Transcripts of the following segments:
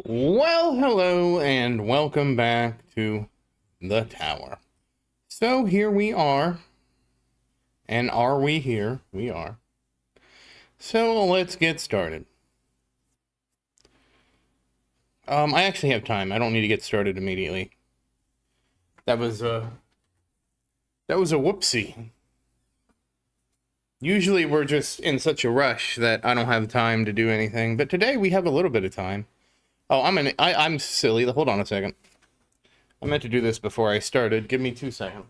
Well, hello and welcome back to the tower. So here we are. And are we here? We are. So let's get started. I actually have time. I don't need to get started immediately. That was a whoopsie. Usually we're just in such a rush that I don't have time to do anything, but today we have a little bit of time. Oh, I'm silly. Hold on a second. I meant to do this before I started. Give me 2 seconds.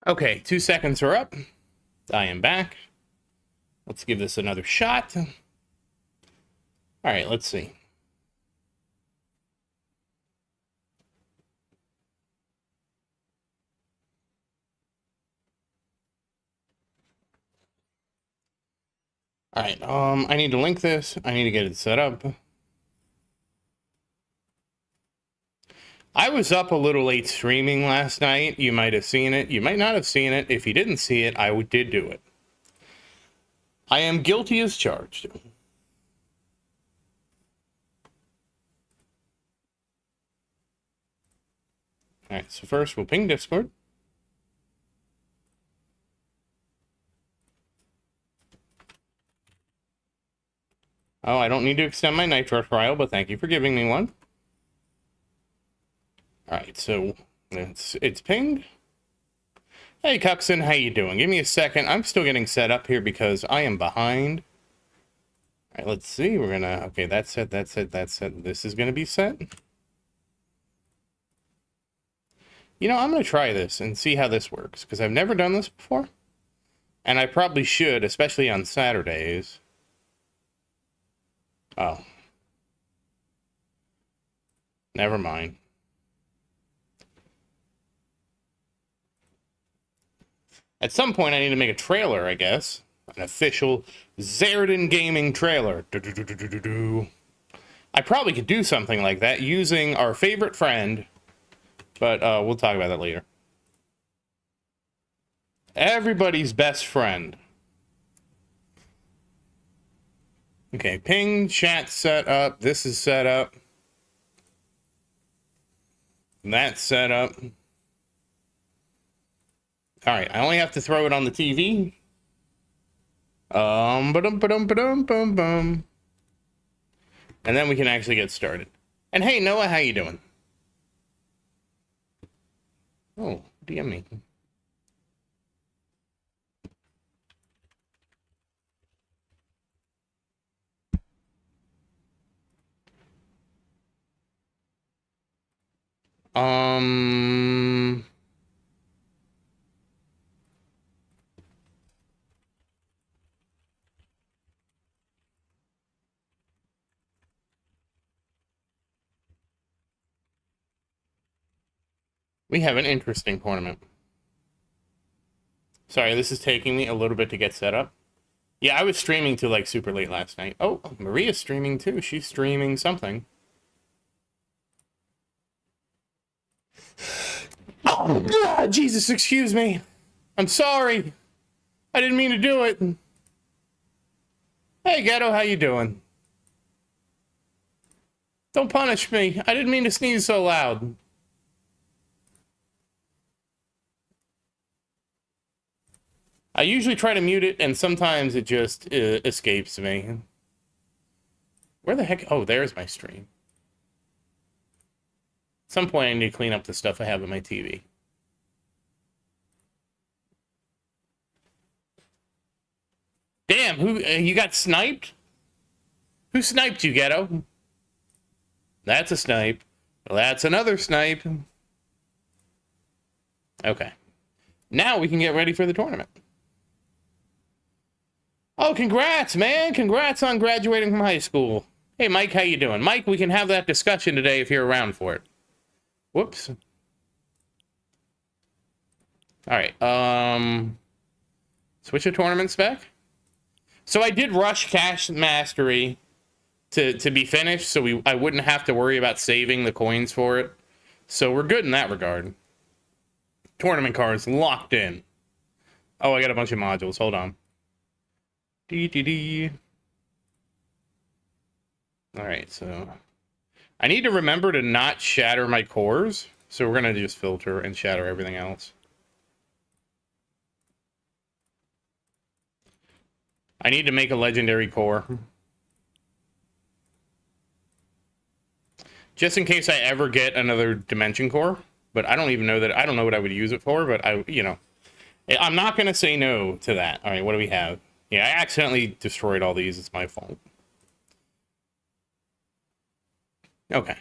Okay, 2 seconds are up. I am back. Let's give this another shot. All right, let's see. All right, I need to link this. I need to get it set up. I was up a little late streaming last night. You might have seen it. You might not have seen it. If you didn't see it, I did do it. I am guilty as charged. All right, so first we'll ping Discord. Oh, I don't need to extend my nitro trial, but thank you for giving me one. All right, so it's pinged. Hey, Cuxon, how you doing? Give me a second. I'm still getting set up here because I am behind. All right, let's see. We're gonna, okay, that's set, that's set, that's set. This is gonna be set. You know, I'm gonna try this and see how this works because I've never done this before. And I probably should, especially on Saturdays. Oh. Never mind. At some point, I need to make a trailer, I guess. An official Zerdin Gaming trailer. I probably could do something like that using our favorite friend, but we'll talk about that later. Everybody's best friend. Okay, ping, chat set up. This is set up. That's set up. All right, I only have to throw it on the TV. Ba-dum. And then we can actually get started. And hey, Noah, how you doing? Oh, DM me. We have an interesting tournament. Sorry, this is taking me a little bit to get set up. Yeah, I was streaming till like super late last night. Oh, Maria's streaming too. She's streaming something. Oh, Jesus, excuse me. I'm sorry. I didn't mean to do it. Hey, Ghetto, how you doing? Don't punish me. I didn't mean to sneeze so loud. I usually try to mute it, and sometimes it just escapes me. Where the heck? Oh, there's my stream. At some point, I need to clean up the stuff I have on my TV. Damn, who you got sniped? Who sniped you, Ghetto? That's a snipe. Well, that's another snipe. Okay. Now we can get ready for the tournament. Oh, congrats, man. Congrats on graduating from high school. Hey, Mike, how you doing? Mike, we can have that discussion today if you're around for it. Whoops. All right. Switch a tournament spec. So I did rush Cash Mastery to be finished, so I wouldn't have to worry about saving the coins for it. So we're good in that regard. Tournament cards locked in. Oh, I got a bunch of modules. Hold on. D. All right, so I need to remember to not shatter my cores. So we're going to just filter and shatter everything else. I need to make a legendary core. Just in case I ever get another dimension core. But I don't even know that. I don't know what I would use it for, but I'm not going to say no to that. All right, what do we have? Yeah, I accidentally destroyed all these. It's my fault. Okay.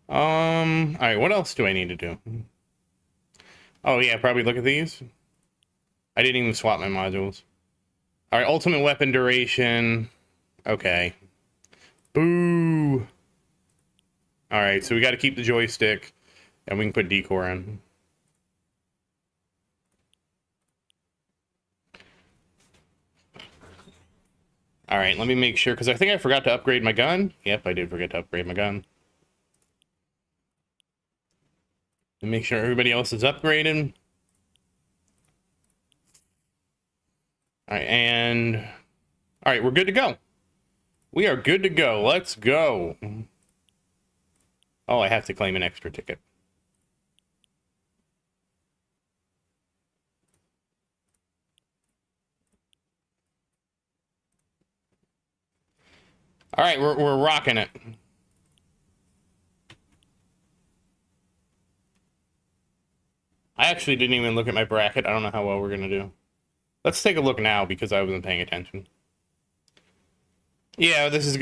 All right, what else do I need to do? Oh, yeah, probably look at these. I didn't even swap my modules. All right, ultimate weapon duration. Okay. Boo. All right, so we got to keep the joystick, and we can put decor in. All right, let me make sure, because I think I forgot to upgrade my gun. Yep, I did forget to upgrade my gun. And make sure everybody else is upgraded. All right, and... All right, we're good to go. We are good to go. Let's go. Oh, I have to claim an extra ticket. All right, we're rocking it. I actually didn't even look at my bracket. I don't know how well we're going to do. Let's take a look now because I wasn't paying attention. Yeah, this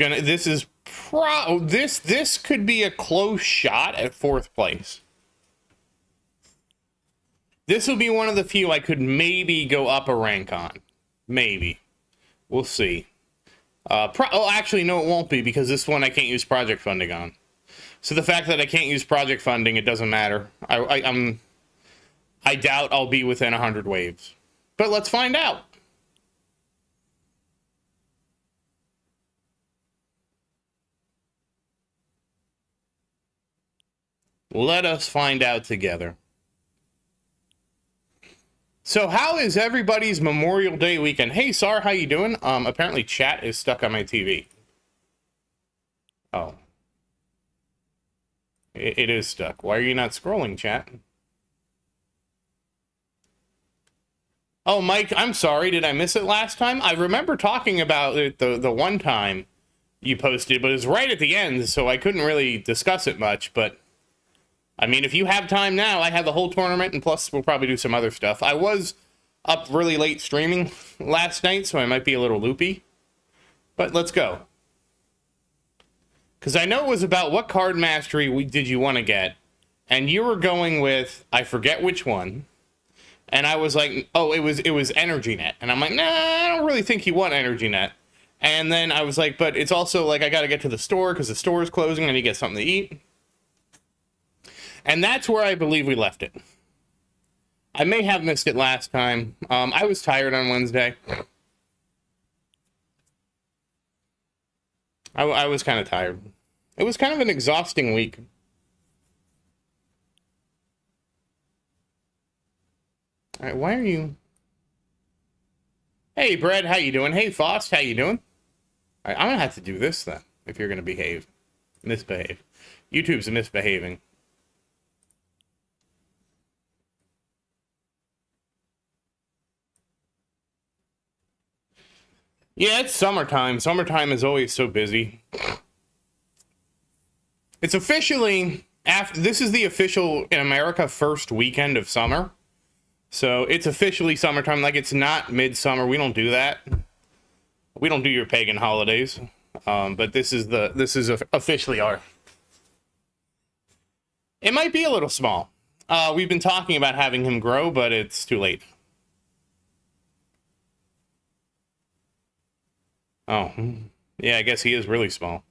could be a close shot at 4th place. This will be one of the few I could maybe go up a rank on. Maybe. We'll see. Actually, no, it won't be because this one I can't use project funding on. So the fact that I can't use project funding, it doesn't matter. I doubt I'll be within 100 waves. But let's find out. Let us find out together. So how is everybody's Memorial Day weekend? Hey, Sar, how you doing? Apparently chat is stuck on my TV. Oh. It is stuck. Why are you not scrolling, chat? Oh, Mike, I'm sorry. Did I miss it last time? I remember talking about it the one time you posted, but it was right at the end, so I couldn't really discuss it much. But, I mean, if you have time now, I have the whole tournament, and plus we'll probably do some other stuff. I was up really late streaming last night, so I might be a little loopy. But let's go. Because I know it was about what card mastery did you want to get, and you were going with, I forget which one. And I was like, oh, it was Energy Net. And I'm like, nah, I don't really think you want Energy Net. And then I was like, but it's also like I got to get to the store because the store is closing and I need to get something to eat. And that's where I believe we left it. I may have missed it last time. I was tired on Wednesday. I was kind of tired. It was kind of an exhausting week. All right, why are you... Hey, Brad, how you doing? Hey, Fost, how you doing? All right, I'm going to have to do this, then, if you're going to behave. Misbehave. YouTube's misbehaving. Yeah, it's summertime. Summertime is always so busy. It's officially... This is the official, in America, first weekend of summer. So it's officially summertime. Like, it's not midsummer. We don't do that. We don't do your pagan holidays. But this is officially our... It might be a little small. We've been talking about having him grow, but it's too late. Oh. Yeah, I guess he is really small.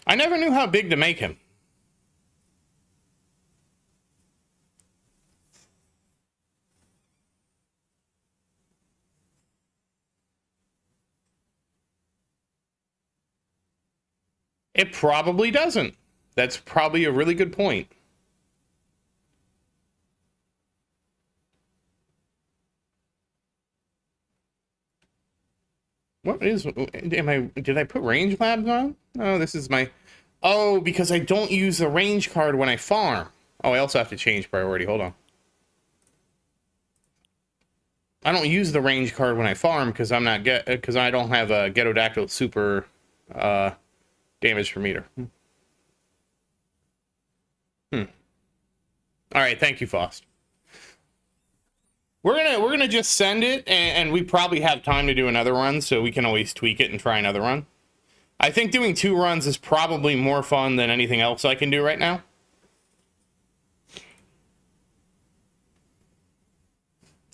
I never knew how big to make him. It probably doesn't. That's probably a really good point. What is, did I put range labs on? Oh, this is my, oh, because I don't use the range card when I farm. Oh, I also have to change priority. Hold on. I don't use the range card when I farm because I'm not because I don't have a Getodactyl super damage per meter. All right, thank you, Faust. We're gonna just send it, and we probably have time to do another run, so we can always tweak it and try another run. I think doing 2 runs is probably more fun than anything else I can do right now.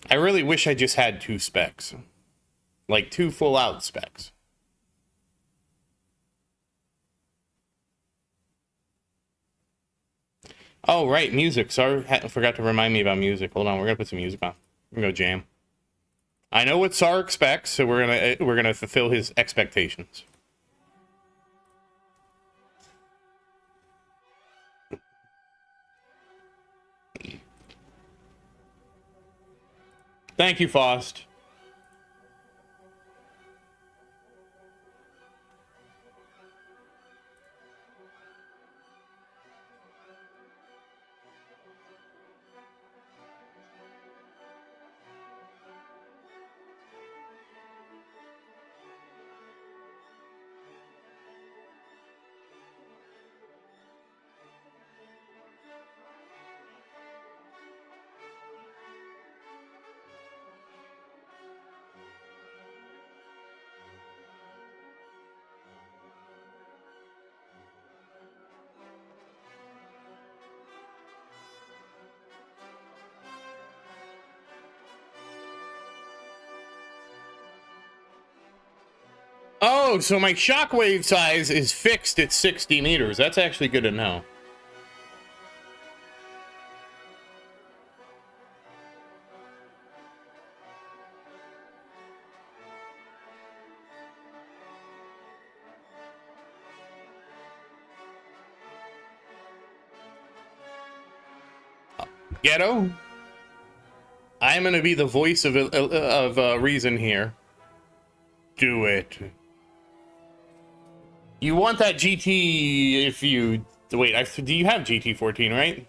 I really wish I just had 2 specs. Like 2 full-out specs. Oh, right, music. Sorry, I forgot to remind me about music. Hold on, we're gonna put some music on. We're gonna go jam. I know what Sar expects, so we're gonna fulfill his expectations. Thank you, Faust. Oh, so my shockwave size is fixed at 60 meters. That's actually good to know. Ghetto, I'm gonna be the voice of reason here. Do it. You want that GT if you... Wait, do you have GT14, right?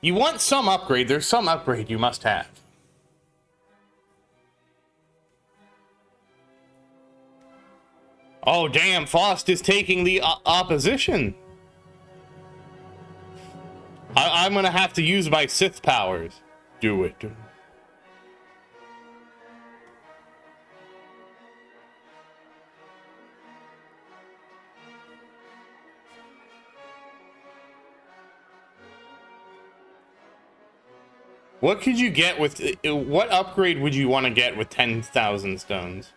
You want some upgrade. There's some upgrade you must have. Oh, damn. Faust is taking the opposition. I'm going to have to use my Sith powers. Do it. What could you get with... What upgrade would you want to get with 10,000 stones?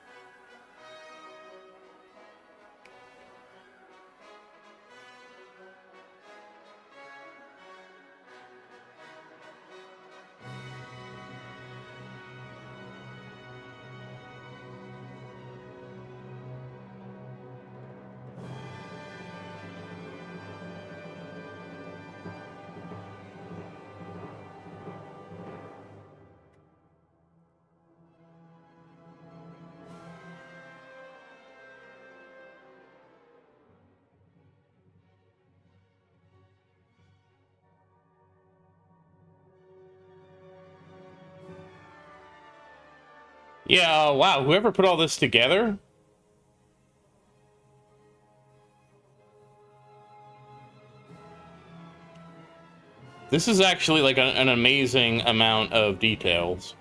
Yeah, wow, whoever put all this together? This is actually like an amazing amount of details.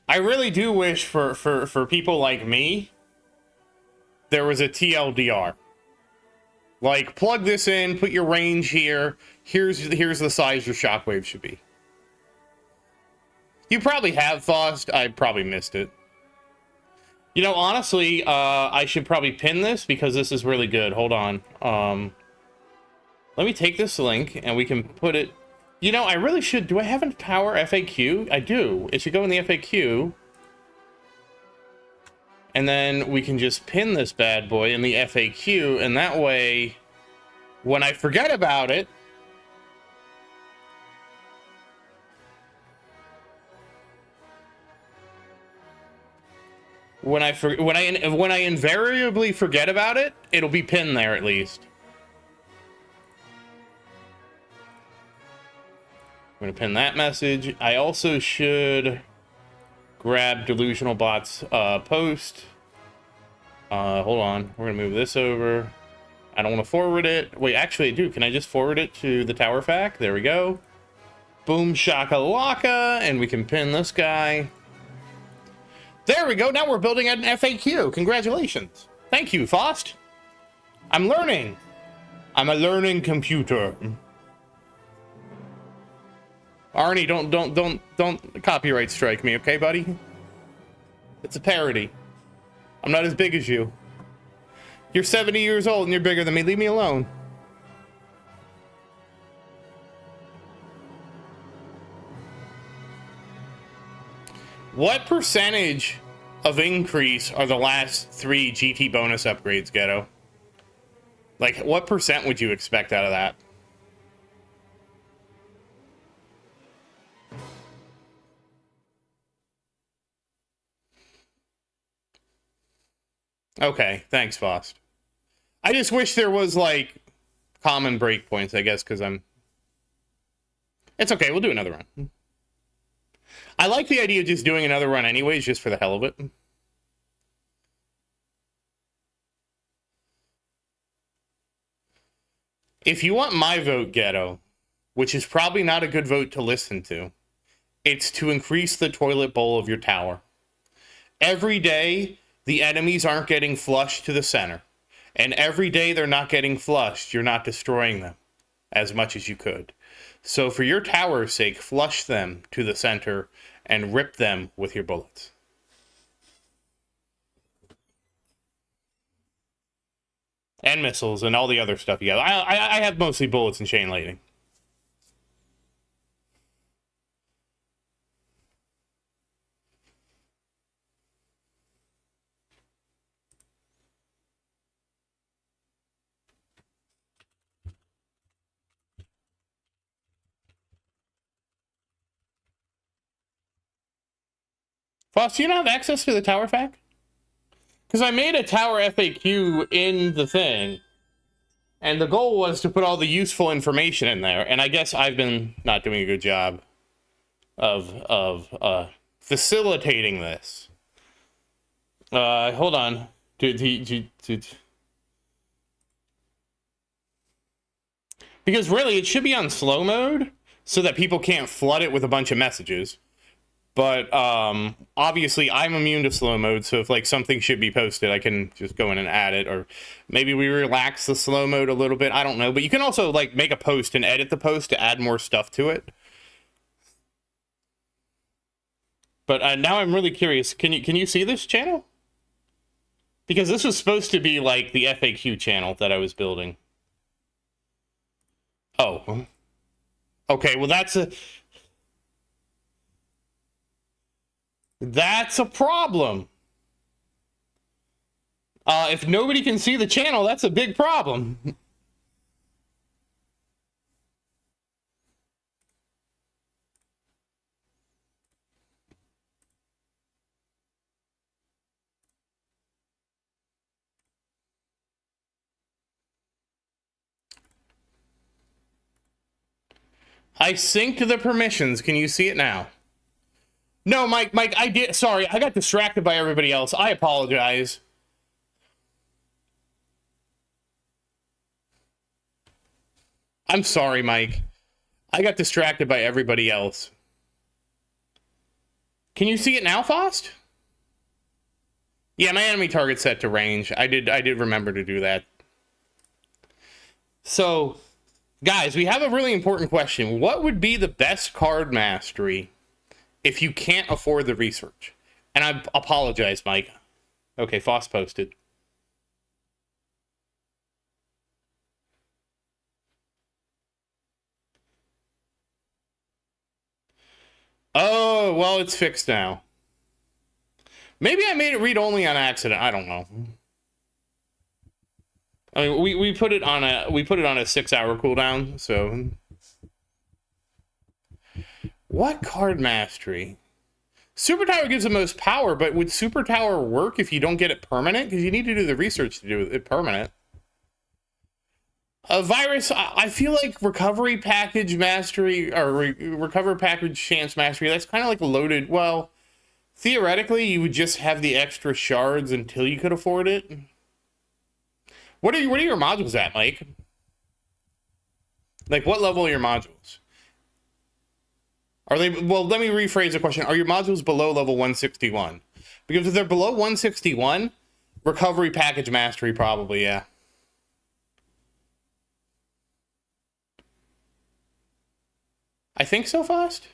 I really do wish for people like me, there was a TLDR. Like, plug this in, put your range here, here's the size your shockwave should be. You probably have, Faust. I probably missed it. You know, honestly, I should probably pin this because this is really good. Hold on. Let me take this link and we can put it... You know, I really should... Do I have a Tower FAQ? I do. It should go in the FAQ. And then we can just pin this bad boy in the FAQ. And that way, when I forget about it... When I invariably forget about it, it'll be pinned there at least. I'm gonna pin that message. I also should grab Delusional Bot's post. Hold on, we're gonna move this over. I don't want to forward it. Wait, actually I do. Can I just forward it to the Tower Fac? There we go. Boom shakalaka, and we can pin this guy. There we go. Now we're building an FAQ. Congratulations. Thank you, Faust. I'm learning. I'm a learning computer. Arnie, don't copyright strike me, okay, buddy? It's a parody. I'm not as big as you. You're 70 years old and you're bigger than me. Leave me alone. What percentage of increase are the last 3 GT bonus upgrades, Ghetto? Like, what percent would you expect out of that? Okay, thanks, Faust. I just wish there was, like, common breakpoints, I guess, because I'm... It's okay, we'll do another run. I like the idea of just doing another run anyways, just for the hell of it. If you want my vote, Ghetto, which is probably not a good vote to listen to, it's to increase the toilet bowl of your tower. Every day, the enemies aren't getting flushed to the center. And every day they're not getting flushed, you're not destroying them as much as you could. So for your tower's sake, flush them to the center and rip them with your bullets. And missiles and all the other stuff you have. I have mostly bullets and chain lightning. Foss, do you not have access to the Tower Fac? Because I made a Tower FAQ in the thing, and the goal was to put all the useful information in there, and I guess I've been not doing a good job of facilitating this. Hold on. Because really, it should be on slow mode, so that people can't flood it with a bunch of messages. But obviously I'm immune to slow mode, so if like something should be posted, I can just go in and add it, or maybe we relax the slow mode a little bit. I don't know, but you can also like make a post and edit the post to add more stuff to it. But now I'm really curious. Can you see this channel? Because this was supposed to be like the FAQ channel that I was building. Oh. Okay, well that's a problem. If nobody can see the channel, that's a big problem. I synced the permissions. Can you see it now? No, Mike, I did. Sorry, I got distracted by everybody else. I apologize. I'm sorry, Mike. I got distracted by everybody else. Can you see it now, Faust? Yeah, my enemy target's set to range. I did remember to do that. So, guys, we have a really important question. What would be the best card mastery if you can't afford the research. And I apologize, Mike. Okay, Foss posted. Oh, well, it's fixed now. Maybe I made it read only on accident. I don't know. I mean, we put it on a 6-hour cooldown. So, what card mastery? Super Tower gives the most power, but would Super Tower work if you don't get it permanent? Because you need to do the research to do it permanent. A virus, I feel like recovery package mastery or recover package chance mastery. That's kind of like a loaded. Well, theoretically, you would just have the extra shards until you could afford it. What are your modules at, Mike? Like, what level are your modules? Are they, well, let me rephrase the question. Are your modules below level 161? Because if they're below 161, recovery package mastery probably, yeah. I think so, Fast.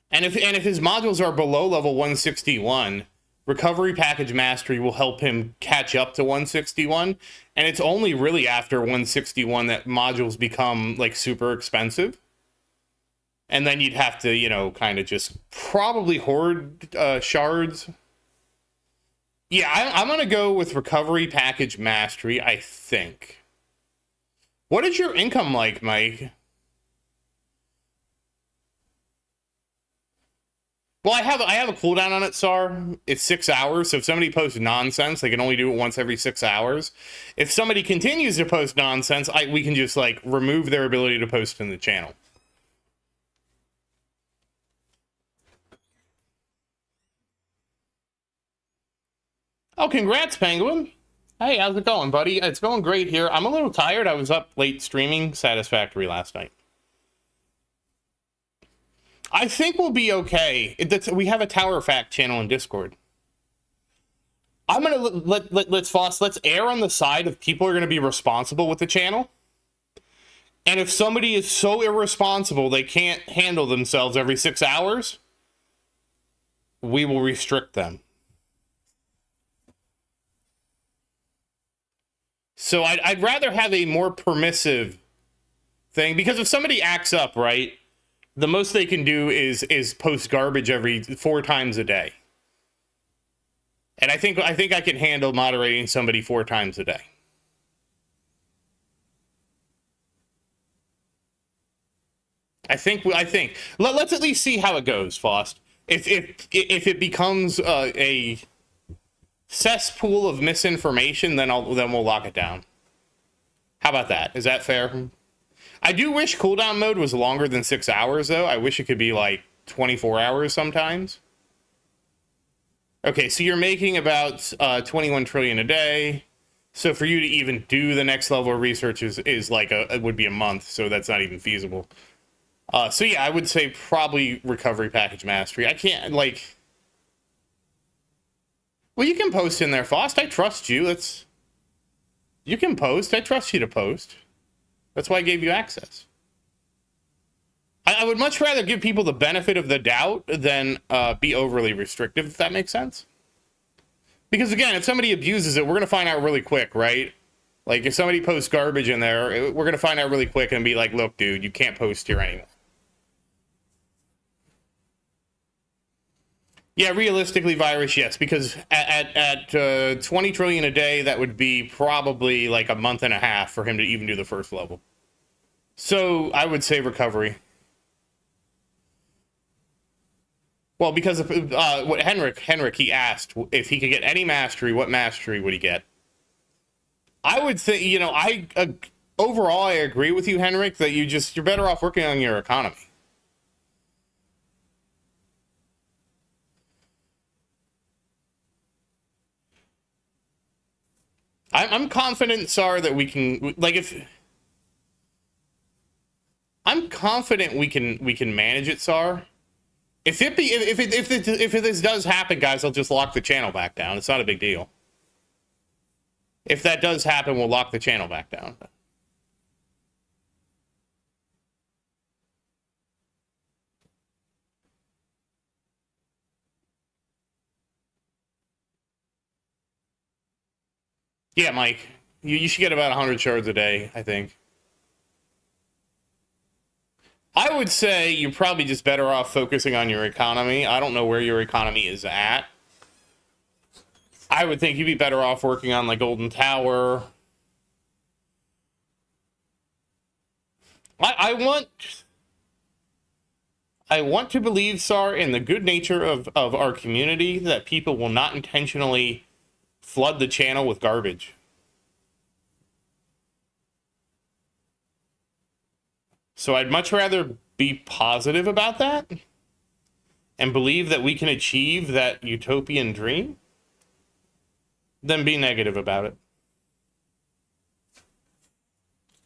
And if his modules are below level 161, recovery package mastery will help him catch up to 161. And it's only really after 161 that modules become like super expensive. And then you'd have to, you know, kind of just probably hoard shards. Yeah, I'm going to go with recovery package mastery, I think. What is your income like, Mike? Well, I have a cooldown on it, Sar. It's 6 hours, so if somebody posts nonsense, they can only do it once every 6 hours. If somebody continues to post nonsense, we can just, like, remove their ability to post in the channel. Oh, congrats, Penguin. Hey, how's it going, buddy? It's going great here. I'm a little tired. I was up late streaming Satisfactory last night. I think we'll be okay. We have a Tower Fact channel in Discord. I'm gonna let's err on the side of people are gonna be responsible with the channel. And if somebody is so irresponsible they can't handle themselves every 6 hours, we will restrict them. So I'd rather have a more permissive thing, because if somebody acts up, right, the most they can do is post garbage every 4 times a day. And I think I can handle moderating somebody 4 times a day. I think let's at least see how it goes, Faust. If it becomes a cesspool of misinformation, then we'll lock it down. How about that? Is that fair? I do wish cooldown mode was longer than 6 hours, though. I wish it could be like 24 hours sometimes. Okay, so you're making about 21 trillion a day. So for you to even do the next level of research is like it would be a month, so that's not even feasible. So yeah, I would say probably recovery package mastery. I can't, like... Well, you can post in there, Faust. I trust you. You can post. I trust you to post. That's why I gave you access. I would much rather give people the benefit of the doubt than be overly restrictive, if that makes sense. Because again, if somebody abuses it, we're going to find out really quick, right? Like if somebody posts garbage in there, we're going to find out really quick and be like, look, dude, you can't post here anymore. Yeah, realistically, virus, yes, because at 20 trillion a day, that would be probably like a month and a half for him to even do the first level. So I would say recovery. Well, because of what Henrik, he asked if he could get any mastery, what mastery would he get? I would think, you know, overall I agree with you, Henrik, that you're better off working on your economy. I'm confident, Sar, that we can, like, I'm confident we can manage it, Sar. If this does happen, guys, I'll just lock the channel back down. It's not a big deal. If that does happen, we'll lock the channel back down. Yeah, Mike, you should get about 100 shards a day, I think. I would say you're probably just better off focusing on your economy. I don't know where your economy is at. I would think you'd be better off working on the Golden Tower. I want to believe, Sar, in the good nature of our community, that people will not intentionally flood the channel with garbage. So I'd much rather be positive about that and believe that we can achieve that utopian dream than be negative about it.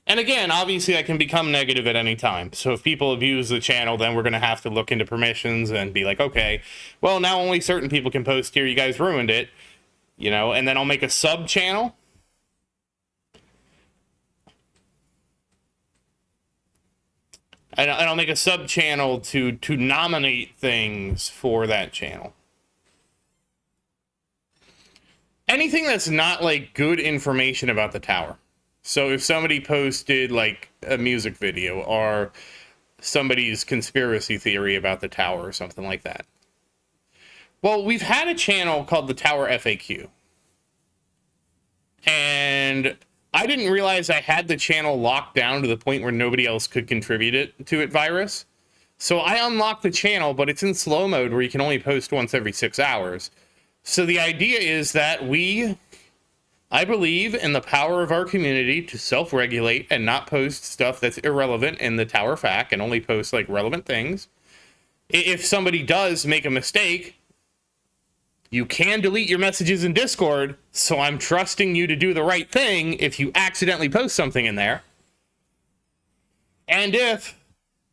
And again, obviously I can become negative at any time. So if people abuse the channel, then we're going to have to look into permissions and be like, okay, well, now only certain people can post here. You guys ruined it, you know, and then I'll make a sub channel. And I'll make a sub channel to nominate things for that channel. Anything that's not like good information about the tower. So if somebody posted like a music video or somebody's conspiracy theory about the tower or something like that. Well, we've had a channel called the Tower FAQ. And I didn't realize I had the channel locked down to the point where nobody else could contribute to it virus. So I unlocked the channel, but it's in slow mode where you can only post once every 6 hours. So the idea is that I believe in the power of our community to self-regulate and not post stuff that's irrelevant in the Tower FAQ and only post like relevant things. If somebody does make a mistake, you can delete your messages in Discord, so I'm trusting you to do the right thing if you accidentally post something in there. And if,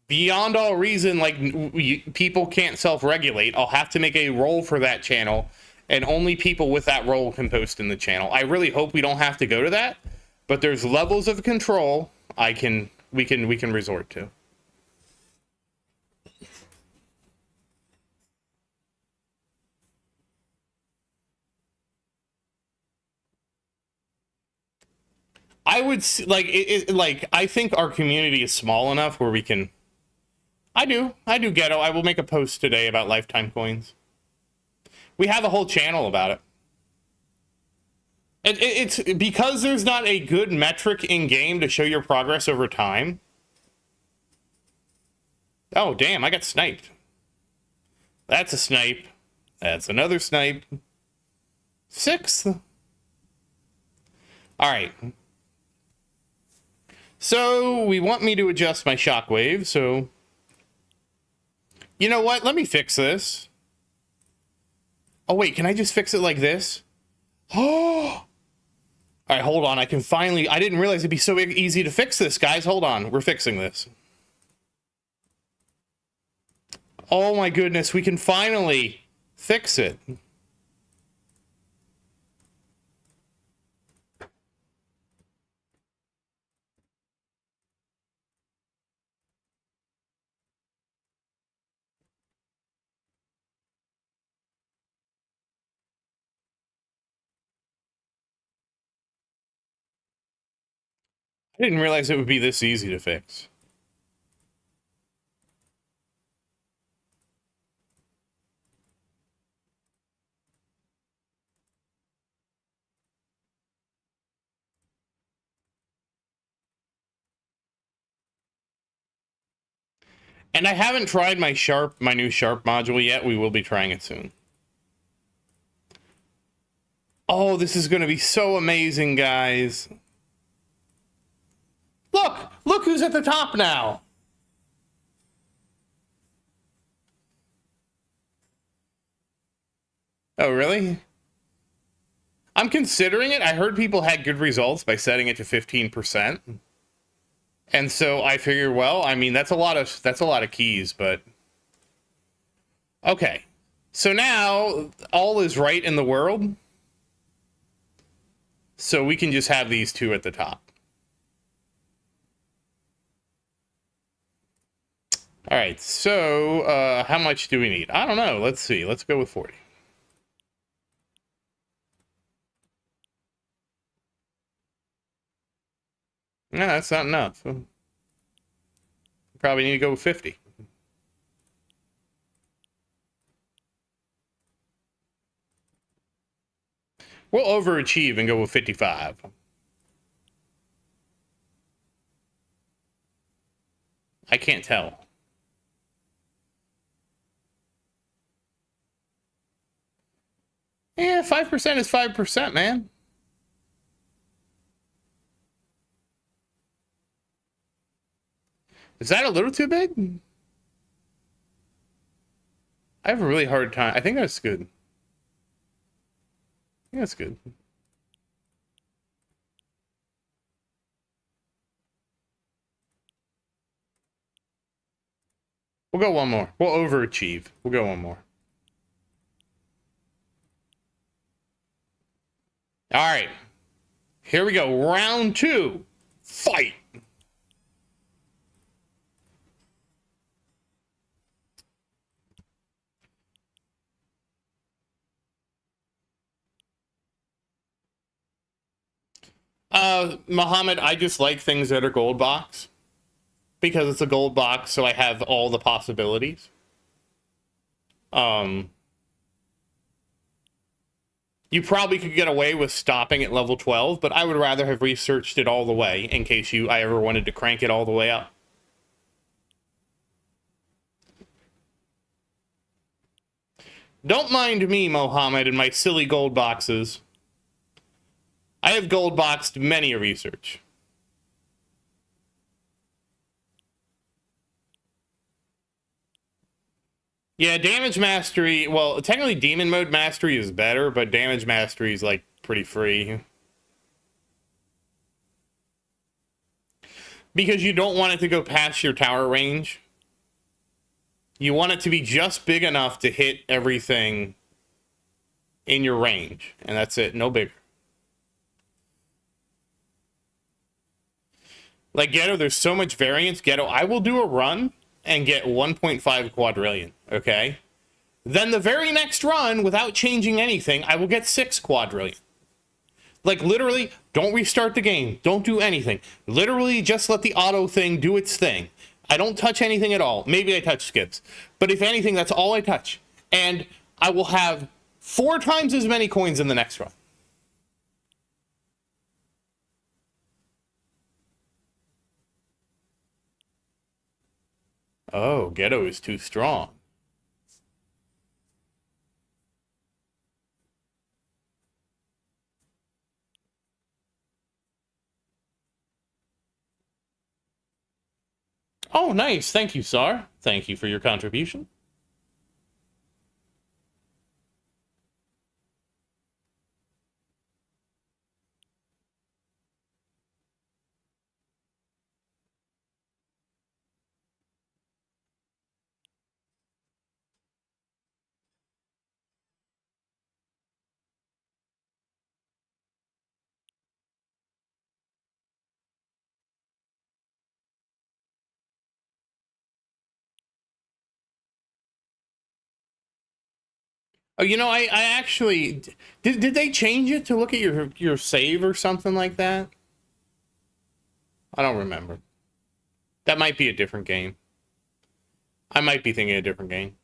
beyond all reason, like people can't self-regulate, I'll have to make a role for that channel, and only people with that role can post in the channel. I really hope we don't have to go to that, but there's levels of control we can resort to. I would like like I think our community is small enough where we can. I do ghetto. I will make a post today about lifetime coins. We have a whole channel about it. It's because there's not a good metric in game to show your progress over time. Oh damn! I got sniped. That's a snipe. That's another snipe. 6th. All right. So we want me to adjust my shockwave, so you know what? Let me fix this. Oh wait, can I just fix it like this? Oh! All right, hold on. I didn't realize it'd be so easy to fix this, guys. Hold on. We're fixing this. Oh my goodness, we can finally fix it. I didn't realize it would be this easy to fix. And I haven't tried my new Sharp module yet. We will be trying it soon. Oh, this is going to be so amazing, guys. Look who's at the top now. Oh, really? I'm considering it. I heard people had good results by setting it to 15%. And so I figure, well, I mean, that's a lot of keys, but okay. So now all is right in the world. So we can just have these two at the top. All right, so how much do we need? I don't know. Let's see. Let's go with 40. No, that's not enough. Probably need to go with 50. We'll overachieve and go with 55. I can't tell. Yeah, 5% is 5%, man. Is that a little too big? I have a really hard time. I think that's good. Yeah, that's good. We'll go one more. We'll overachieve. We'll go one more. All right. Here we go. Round 2. Fight. Muhammad, I just like things that are gold box. Because it's a gold box, so I have all the possibilities. You probably could get away with stopping at level 12, but I would rather have researched it all the way in case I ever wanted to crank it all the way up. Don't mind me, Mohammed, and my silly gold boxes. I have gold boxed many a research. Yeah, damage mastery, well, technically demon mode mastery is better, but damage mastery is, like, pretty free. Because you don't want it to go past your tower range. You want it to be just big enough to hit everything in your range. And that's it, no bigger. Like, Ghetto, there's so much variance. Ghetto, I will do a run and get 1.5 quadrillion, okay? Then the very next run, without changing anything, I will get 6 quadrillion. Like, literally, don't restart the game. Don't do anything. Literally, just let the auto thing do its thing. I don't touch anything at all. Maybe I touch skips. But if anything, that's all I touch. And I will have 4 times as many coins in the next run. Oh, Ghetto is too strong. Oh, nice. Thank you, Sar. Thank you for your contribution. Oh, you know, I actually did they change it to look at your save or something like that? I don't remember. That might be a different game. I might be thinking a different game.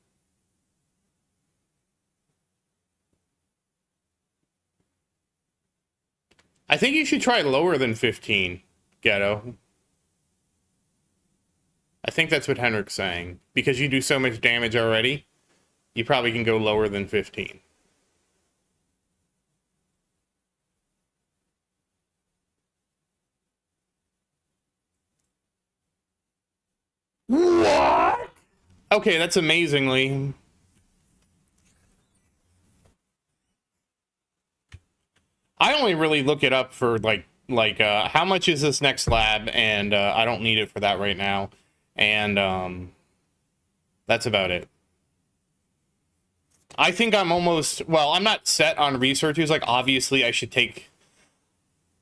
I think you should try lower than 15, Ghetto. I think that's what Henrik's saying. Because you do so much damage already, you probably can go lower than 15. What? Okay, that's amazingly. I only really look it up for like how much is this next lab, and I don't need it for that right now, and that's about it. I think I'm almost, well, I'm not set on researchers. Like, obviously I should take,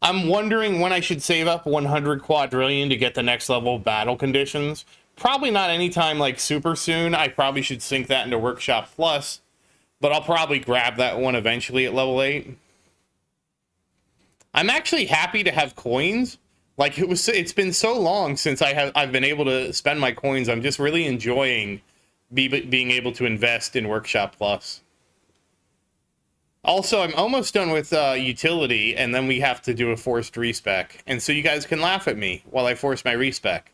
I'm wondering when I should save up 100 quadrillion to get the next level of battle conditions. Probably not anytime like super soon. I probably should sync that into Workshop Plus, but I'll probably grab that one eventually at level 8. I'm actually happy to have coins. Like it's been so long since I've been able to spend my coins. I'm just really enjoying being able to invest in Workshop Plus. Also, I'm almost done with utility, and then we have to do a forced respec. And so you guys can laugh at me while I force my respec,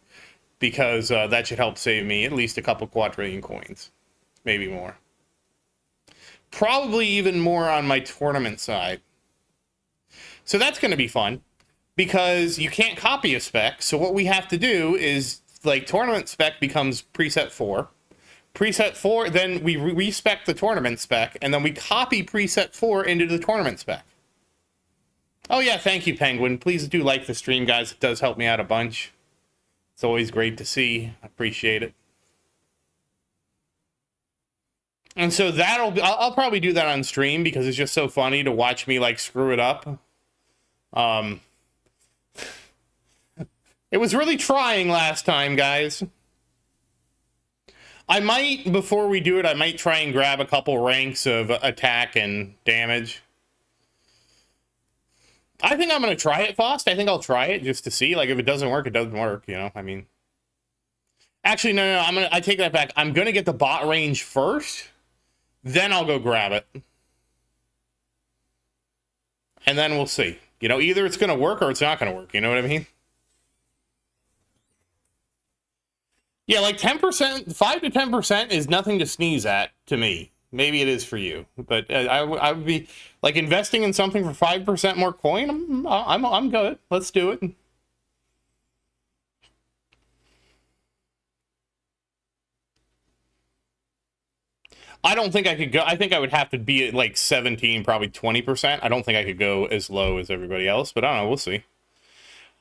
because that should help save me at least a couple quadrillion coins, maybe more. Probably even more on my tournament side. So that's going to be fun, because you can't copy a spec. So what we have to do is, like, tournament spec becomes preset 4. Preset 4, then we respec the tournament spec, and then we copy preset 4 into the tournament spec. Oh yeah, thank you, Penguin. Please do like the stream, guys. It does help me out a bunch. It's always great to see. I appreciate it. And so I'll probably do that on stream, because it's just so funny to watch me, like, screw it up. It was really trying last time, guys. I might, before we do it, I might try and grab a couple ranks of attack and damage. I think I'm going to try it, Fost. I think I'll try it just to see. Like, if it doesn't work, it doesn't work, you know? I mean... Actually, no, I take that back. I'm going to get the bot range first, then I'll go grab it. And then we'll see. You know, either it's going to work or it's not going to work. You know what I mean? Yeah, like 10%, 5 to 10% is nothing to sneeze at to me. Maybe it is for you, but I would be like investing in something for 5% more coin. I'm good. Let's do it. I don't think I could go. I think I would have to be at like 17, probably 20%. I don't think I could go as low as everybody else, but I don't know. We'll see.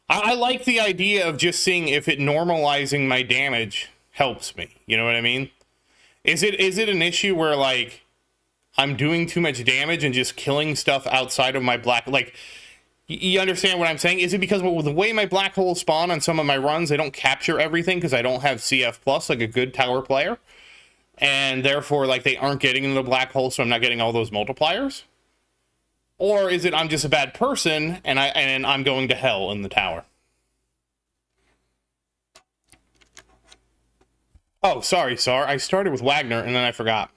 I like the idea of just seeing if it normalizing my damage helps me. You know what I mean? Is it an issue where, like, I'm doing too much damage and just killing stuff outside of my black... Like, you understand what I'm saying? Is it because of the way my black holes spawn on some of my runs, they don't capture everything because I don't have CF plus like a good tower player? And therefore, like, they aren't getting into the black hole, so I'm not getting all those multipliers? Or is it I'm just a bad person and I'm going to hell in the tower? Oh, sorry, Sar. I started with Wagner and then I forgot.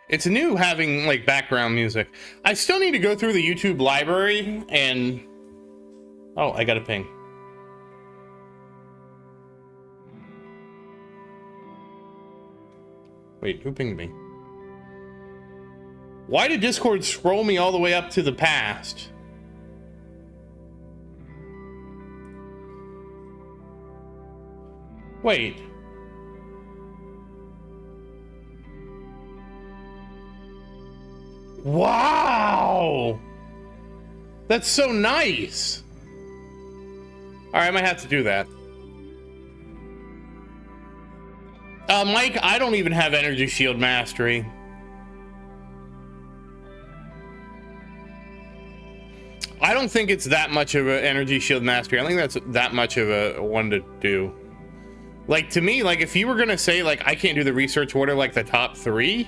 It's new having, like, background music. I still need to go through the YouTube library and... Oh, I got a ping. Wait, who pinged me? Why did Discord scroll me all the way up to the past? Wait. Wow! That's so nice! Alright, I might have to do that. Mike, I don't even have Energy Shield Mastery. I don't think it's that much of an Energy Shield Mastery. I think that's that much of a one to do. Like, to me, like, if you were gonna say, like, I can't do the research order, like, the top 3...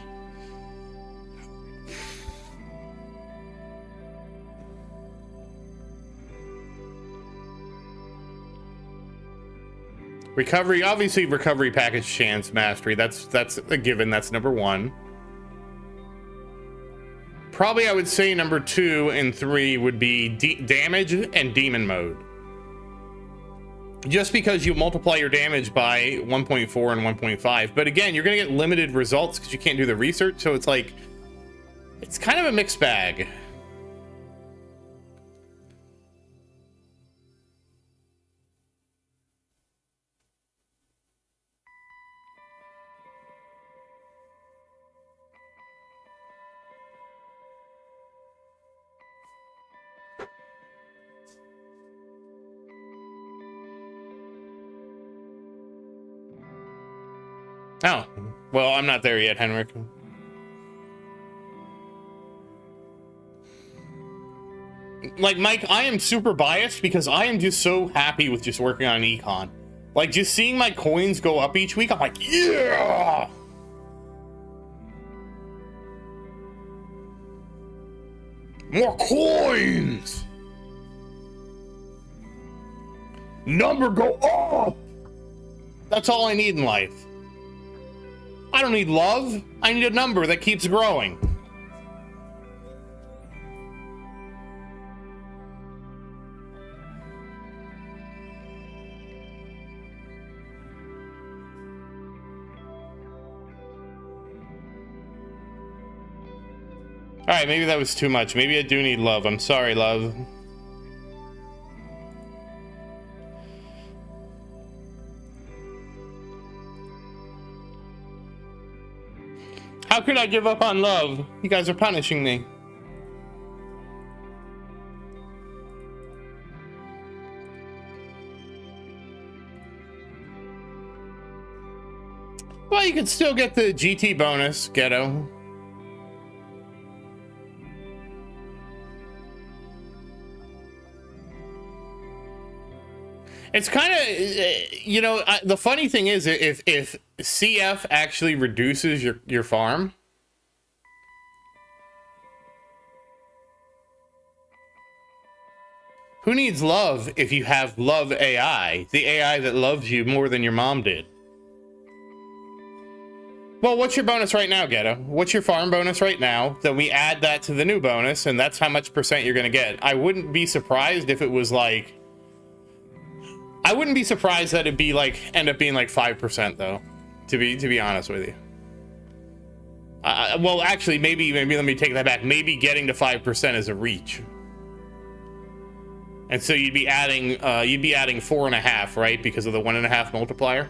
Recovery, obviously, recovery package chance mastery. That's a given. That's number 1. Probably, I would say number 2 and 3 would be damage and demon mode. Just because you multiply your damage by 1.4 and 1.5. But again, you're going to get limited results because you can't do the research. So it's like, it's kind of a mixed bag. Oh, well, I'm not there yet, Henrik. Like, Mike, I am super biased because I am just so happy with just working on econ. Like, just seeing my coins go up each week, I'm like, yeah! More coins! Number go up! That's all I need in life. I don't need love. I need a number that keeps growing. All right, maybe that was too much. Maybe I do need love. I'm sorry, love. How could I give up on love? You guys are punishing me. Well, you could still get the GT bonus, Ghetto. It's kind of, you know, the funny thing is, if CF actually reduces your farm, who needs love if you have love AI, the AI that loves you more than your mom did? Well, what's your bonus right now, Ghetto? What's your farm bonus right now? Then we add that to the new bonus, and that's how much % you're going to get. I wouldn't be surprised if it was like... I wouldn't be surprised that it'd be like end up being like 5% though, to be honest with you. Well, actually, maybe let me take that back. Maybe getting to 5% is a reach, and so you'd be adding 4.5, right? Because of the 1.5 multiplier.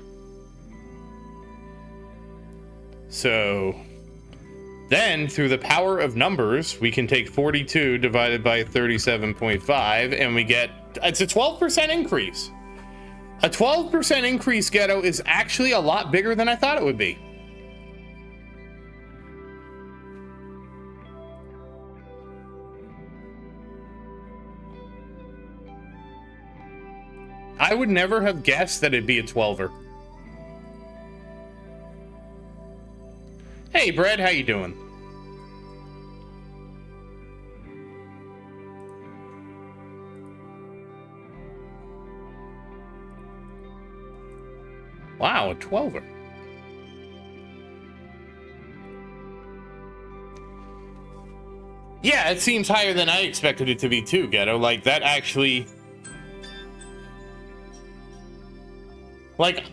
So then, through the power of numbers, we can take 42 divided by 37.5, and we get it's a 12% increase. A 12% increase, Ghetto, is actually a lot bigger than I thought it would be. I would never have guessed that it'd be a 12er. Hey, Brad, how you doing? Wow, a 12er. Yeah, it seems higher than I expected it to be too, Ghetto. Like, that actually... Like,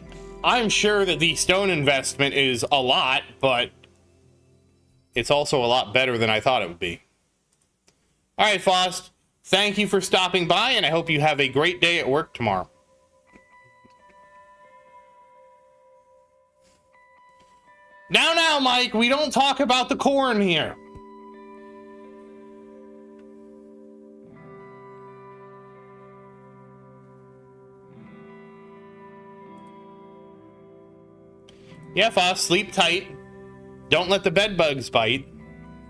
I'm sure that the stone investment is a lot, but it's also a lot better than I thought it would be. All right, Fost, thank you for stopping by, and I hope you have a great day at work tomorrow. Now, Mike, we don't talk about the corn here. Yeah, Foss, sleep tight. Don't let the bed bugs bite.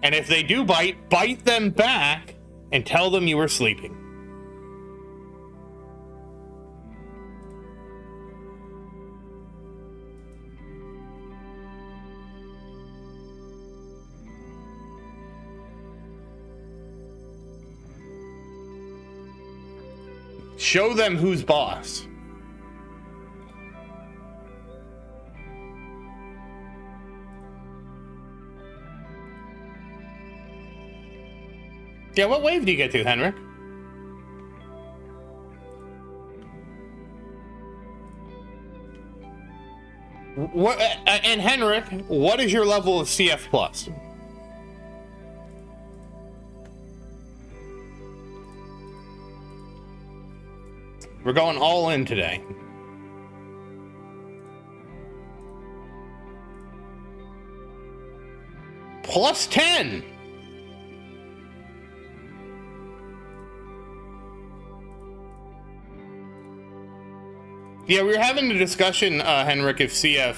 And if they do bite, bite them back and tell them you were sleeping. Show them who's boss. Yeah, what wave do you get to, Henrik? What, and Henrik, what is your level of CF plus? We're going all in today. Plus 10. Yeah, we were having a discussion, Henrik, if CF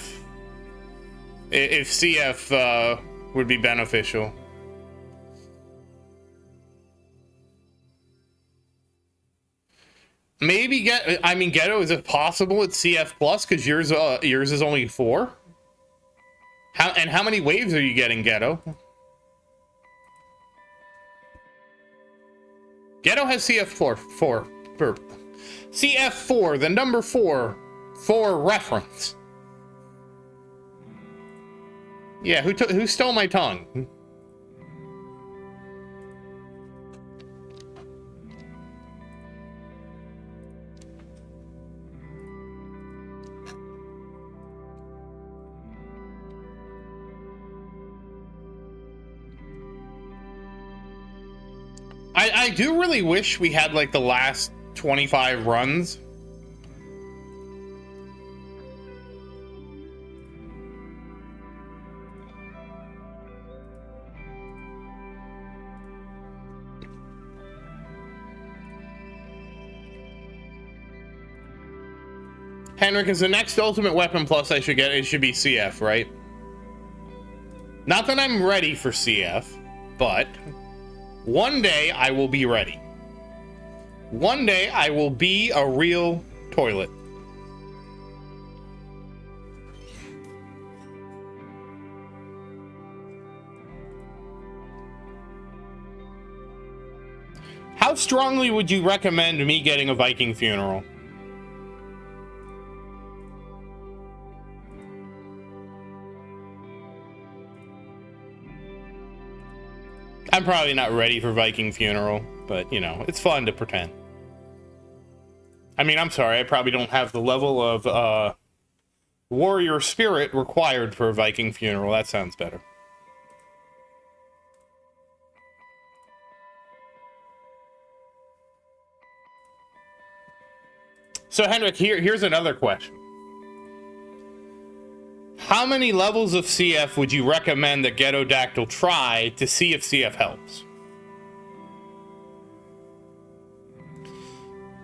would be beneficial. Maybe I mean, Ghetto, is it possible it's CF plus? Because yours is only 4. How many waves are you getting, Ghetto? Ghetto has CF4 CF4, the number 4 for reference. Yeah, who stole my tongue? I do really wish we had like the last 25 runs. Henrik, is the next Ultimate Weapon Plus I should get, it should be CF, right? Not that I'm ready for CF, but one day I will be ready. One day I will be a real toilet. How strongly would you recommend me getting a Viking funeral? I'm probably not ready for Viking funeral, but, you know, it's fun to pretend. I mean, I'm sorry, I probably don't have the level of warrior spirit required for a Viking funeral. That sounds better. So, Henrik, here's another question. How many levels of CF would you recommend that Ghetodactyl try to see if CF helps?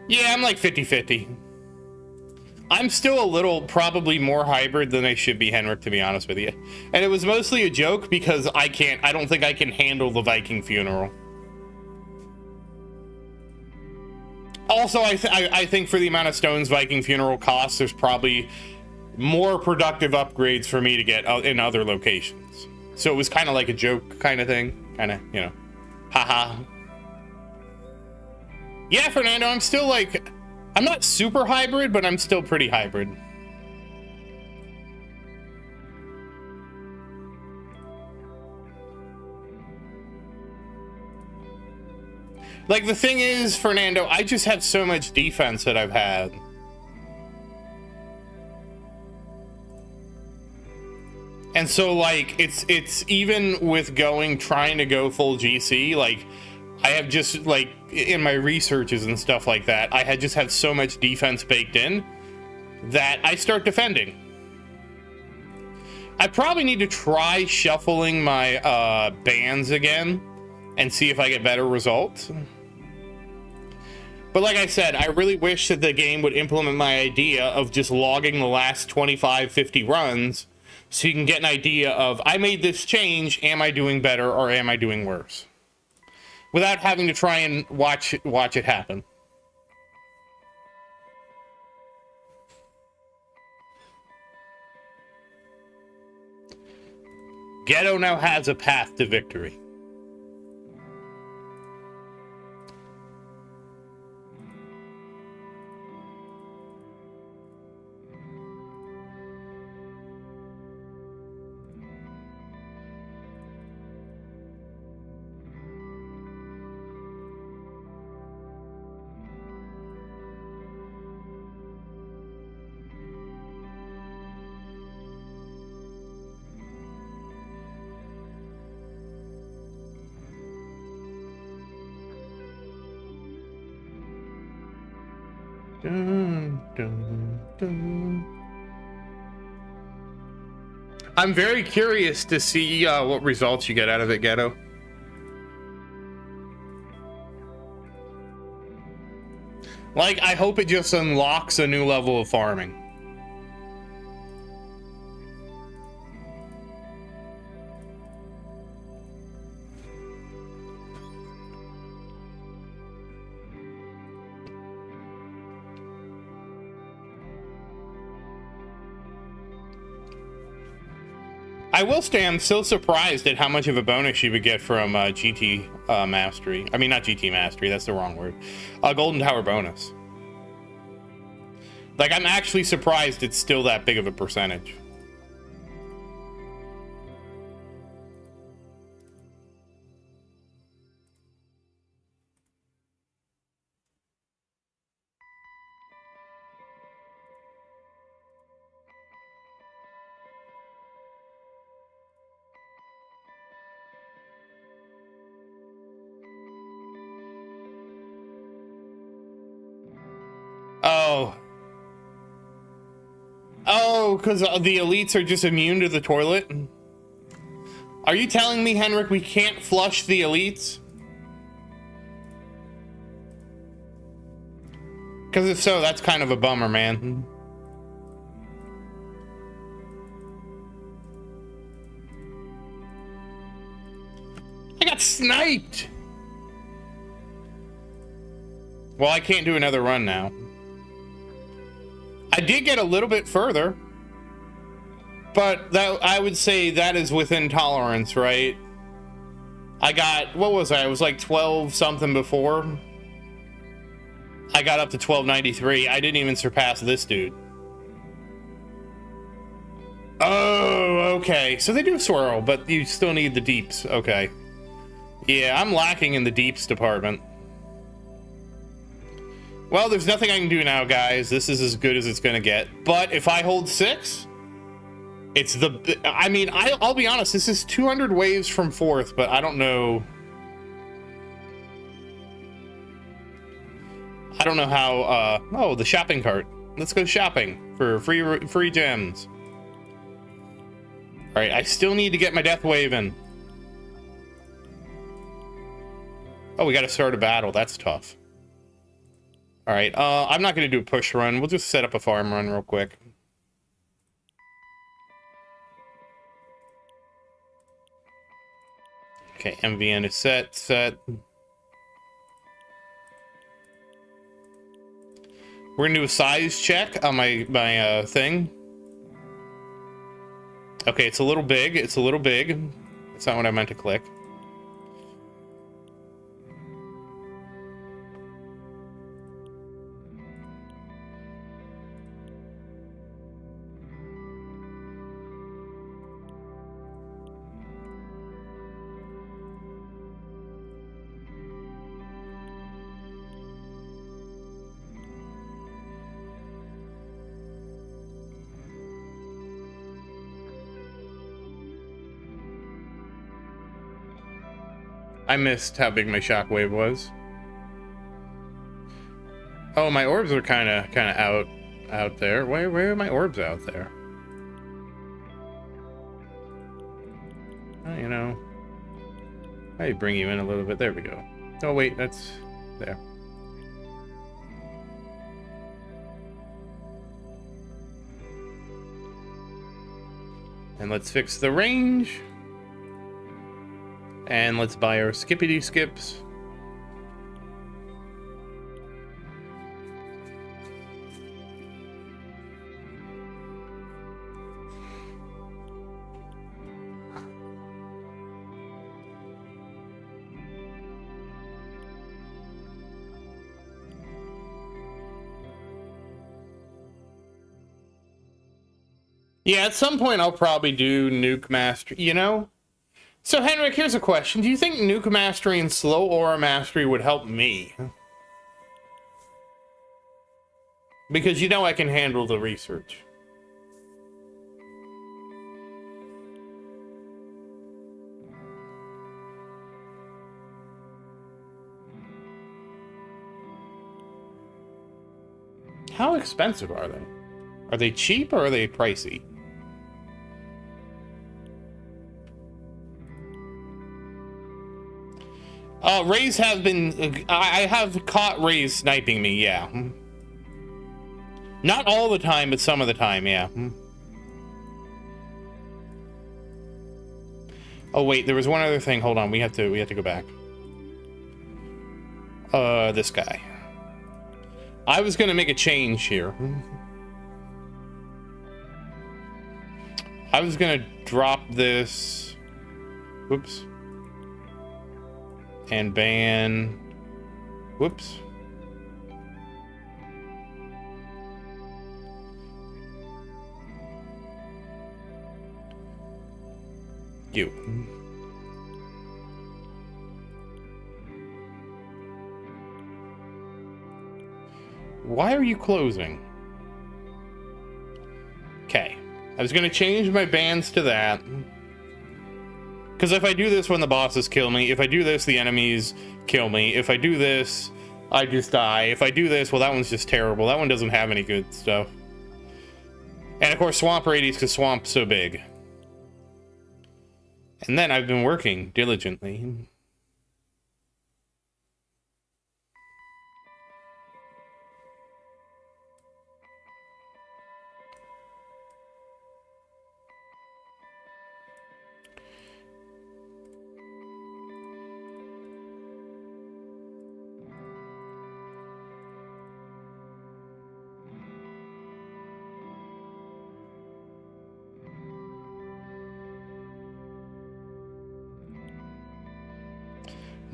Yeah, I'm like 50-50. I'm still a little, probably more hybrid than I should be, Henrik, to be honest with you. And it was mostly a joke because I don't think I can handle the Viking funeral. Also, I think for the amount of stones Viking funeral costs, there's probably more productive upgrades for me to get in other locations. So it was kind of like a joke kind of thing. Kind of, you know, haha. Yeah, Fernando, I'm still like, I'm not super hybrid, but I'm still pretty hybrid. Like, the thing is, Fernando, I just have so much defense that I've had. And so, like, it's even with trying to go full GC, like, I have just, like, in my researches and stuff like that, I had just had so much defense baked in that I start defending. I probably need to try shuffling my bands again and see if I get better results. But like I said, I really wish that the game would implement my idea of just logging the last 25, 50 runs so you can get an idea of, I made this change, am I doing better or am I doing worse? Without having to try and watch it happen. Ghetto now has a path to victory. Dun, dun, dun. I'm very curious to see what results you get out of it, Ghetto. Like, I hope it just unlocks a new level of farming. I will say I'm still surprised at how much of a bonus you would get from GT Mastery. I mean, not GT Mastery, that's the wrong word. Golden Tower bonus. Like, I'm actually surprised it's still that big of a percentage. Oh. Oh, because the elites are just immune to the toilet? Are you telling me, Henrik, we can't flush the elites? Because if so, that's kind of a bummer, man. I got sniped! Well, I can't do another run now. I did get a little bit further, but that I would say that is within tolerance, right? I got, what was I? I was like 12 something before. I got up to 1293. I didn't even surpass this dude. Oh, okay. So they do swirl, but you still need the deeps. Okay. Yeah, I'm lacking in the deeps department. Well, there's nothing I can do now, guys. This is as good as it's gonna get. But if I hold 6, it's the... I mean, I'll be honest, this is 200 waves from 4th, but I don't know... I don't know how... oh, the shopping cart. Let's go shopping for free gems. Alright, I still need to get my death wave in. Oh, we gotta start a battle. That's tough. Alright, I'm not going to do a push run. We'll just set up a farm run real quick. Okay, MVN is set. We're going to do a size check on my thing. Okay, it's a little big. It's a little big. That's not what I meant to click. I missed how big my shockwave was. Oh, my orbs are kind of out there. Where are my orbs out there? Oh, you know, I bring you in a little bit. There we go. Oh wait, that's there. And let's fix the range. And let's buy our skippity skips. Yeah, at some point I'll probably do Nuke Mastery, you know? So, Henrik, here's a question. Do you think Nuke Mastery and Slow Aura Mastery would help me? Because you know I can handle the research. How expensive are they? Are they cheap or are they pricey? Rays have been... I have caught Rays sniping me, yeah. Not all the time, but some of the time, yeah. Oh, wait, there was one other thing. Hold on, we have to go back. This guy. I was gonna make a change here. I was gonna drop this. Whoops. And ban. Whoops. You. Why are you closing? Okay. I was going to change my bans to that. Because if I do this when the bosses kill me, if I do this, the enemies kill me. If I do this, I just die. If I do this, well, that one's just terrible. That one doesn't have any good stuff. And of course, swamp radius because swamp's so big. And then I've been working diligently.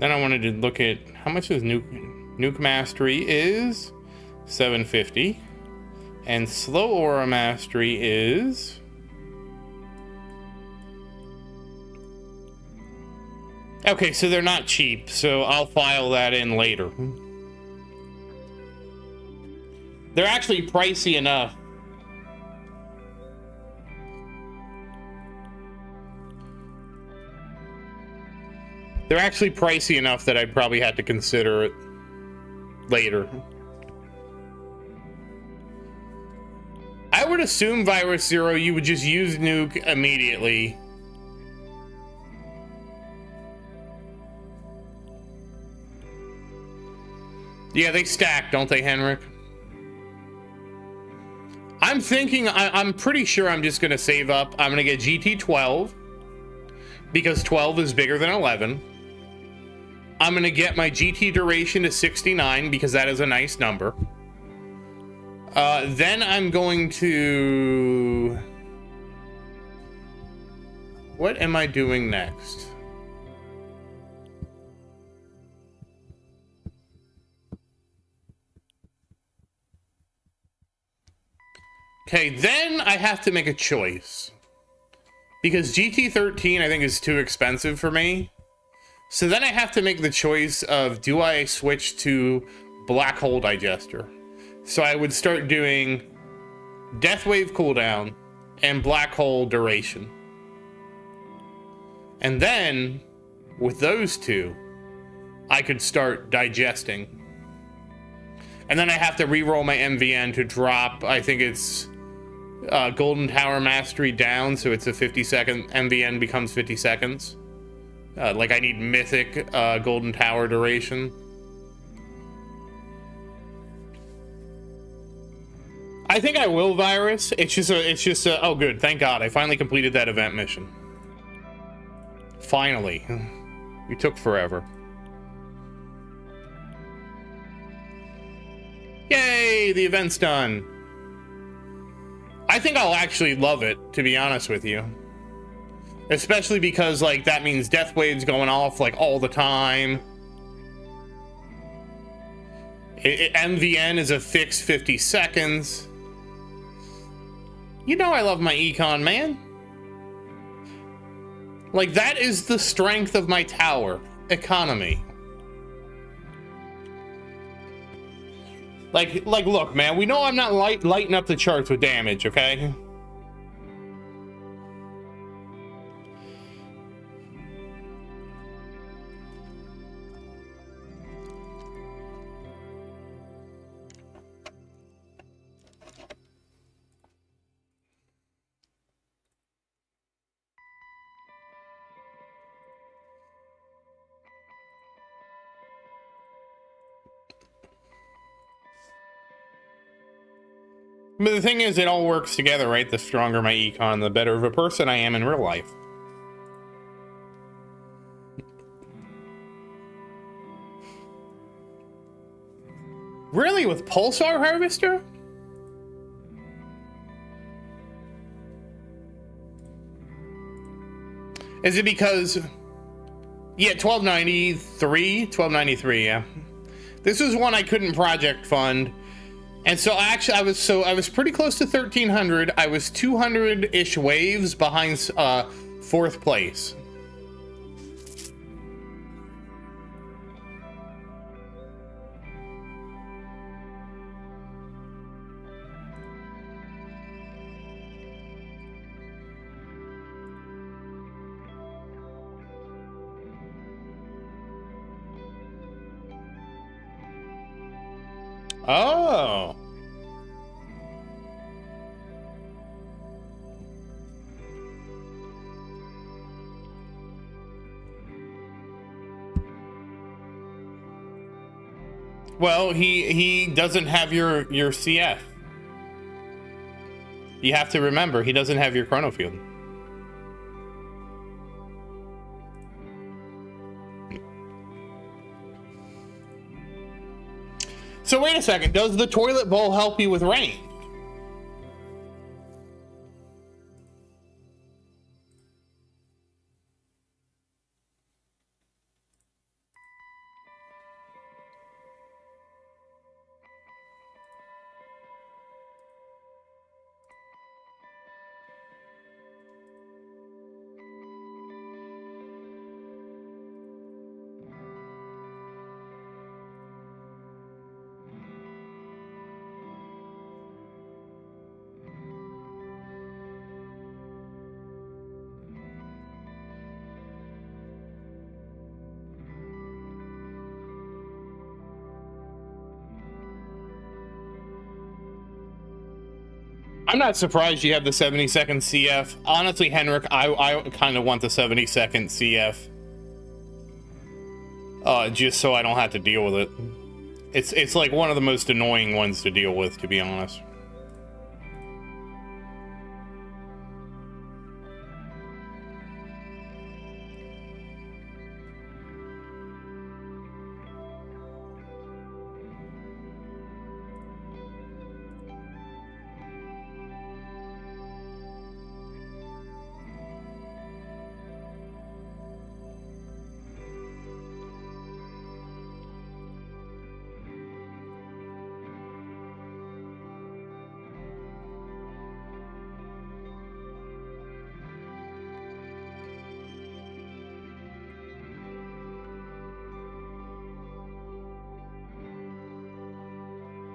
Then I wanted to look at how much is nuke mastery is 750, and slow aura mastery is okay. So they're not cheap, so I'll file that in later. They're actually pricey enough. They're actually pricey enough that I'd probably have to consider it later. I would assume Virus Zero, you would just use nuke immediately. Yeah, they stack, don't they, Henrik? I'm thinking, I'm pretty sure I'm just going to save up. I'm going to get GT 12 because 12 is bigger than 11. I'm going to get my GT duration to 69 because that is a nice number. Then I'm going to... What am I doing next? Okay, then I have to make a choice. Because GT13 I think is too expensive for me. So then I have to make the choice of, do I switch to Black Hole Digester? So I would start doing Death Wave cooldown and Black Hole duration. And then, with those two, I could start digesting. And then I have to reroll my MVN to drop, I think it's Golden Tower Mastery down, so it's a 50-second, MVN becomes 50 seconds. Like I need Mythic Golden Tower duration. I think I will, Virus. It's just a, oh good, thank God. I finally completed that event mission. Finally. You took forever. Yay, the event's done. I think I'll actually love it, to be honest with you. Especially because, like, that means Death Wave's going off, like, all the time. MVN is a fixed 50 seconds. You know I love my econ, man. Like, that is the strength of my tower. Economy. Like, look, man, we know I'm not lighting up the charts with damage, okay? But the thing is, it all works together, right? The stronger my econ, the better of a person I am in real life. Really? With Pulsar Harvester? Is it because... Yeah, 1293, yeah. This was one I couldn't project fund. And so actually I was pretty close to 1300. I was 200-ish waves behind fourth place. Oh. Well, he doesn't have your CF. You have to remember, he doesn't have your chrono field. So wait a second, does the toilet bowl help you with rain? I'm not surprised you have the 70-second CF. Honestly, Henrik, I kind of want the 70-second CF. Just so I don't have to deal with it. It's like one of the most annoying ones to deal with, to be honest.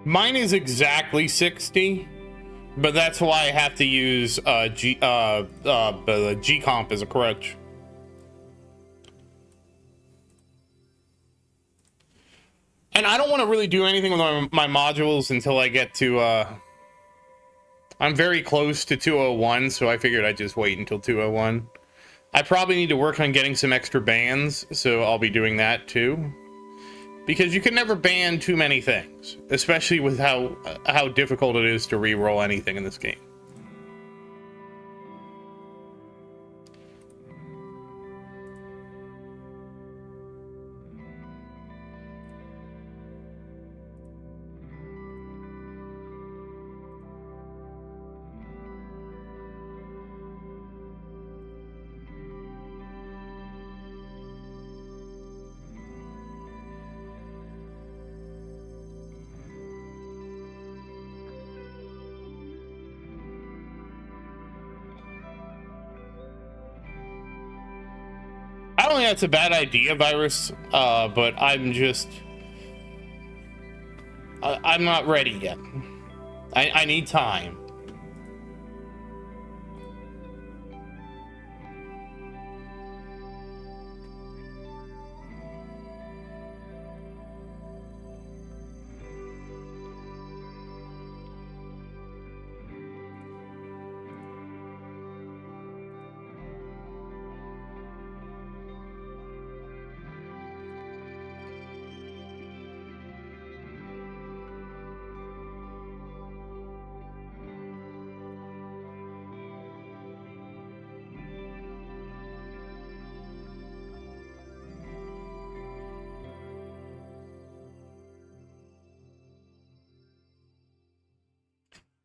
Mine is exactly 60, but that's why I have to use G-Comp as a crutch. And I don't want to really do anything with my modules until I get to, I'm very close to 201, so I figured I'd just wait until 201. I probably need to work on getting some extra bans, so I'll be doing that too. Because you can never ban too many things, especially with how difficult it is to re-roll anything in this game. I don't think that's a bad idea, Virus, but I'm just... I'm not ready yet. I need time.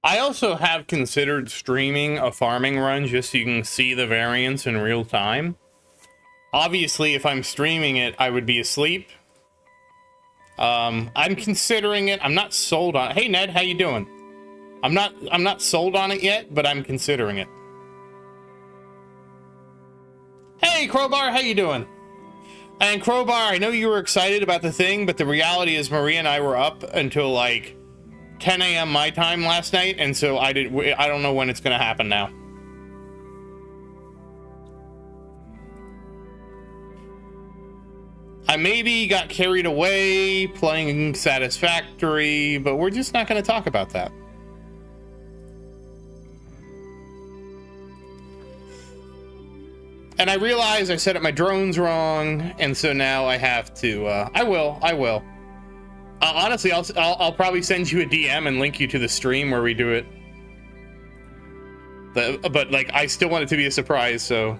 I also have considered streaming a farming run just so you can see the variance in real time. Obviously, if I'm streaming it, I would be asleep. I'm considering it. I'm not sold on it. Hey, Ned, how you doing? I'm not sold on it yet, but I'm considering it. Hey, Crowbar, how you doing? And Crowbar, I know you were excited about the thing, but the reality is Maria and I were up until like 10 a.m. my time last night, and so I don't know when it's going to happen now. I maybe got carried away playing Satisfactory, but we're just not going to talk about that. And I realized I set up my drones wrong, and so now I have to, I will. Honestly, I'll probably send you a DM and link you to the stream where we do it. But like, I still want it to be a surprise, so.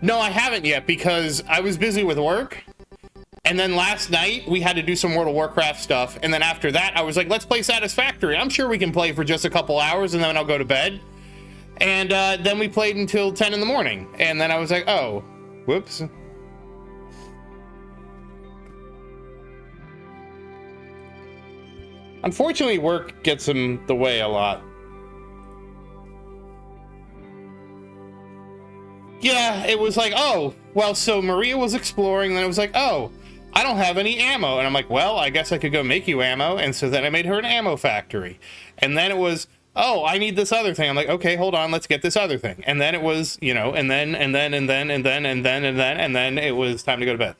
No, I haven't yet because I was busy with work. And then last night we had to do some World of Warcraft stuff. And then after that, I was like, let's play Satisfactory. I'm sure we can play for just a couple hours and then I'll go to bed. And then we played until 10 in the morning. And then I was like, oh, whoops. Unfortunately, work gets in the way a lot. Yeah, it was like, oh, well, so Maria was exploring, and then it was like, oh, I don't have any ammo. And I'm like, well, I guess I could go make you ammo. And so then I made her an ammo factory. And then it was, oh, I need this other thing. I'm like, okay, hold on, let's get this other thing. And then it was, you know, and then it was time to go to bed.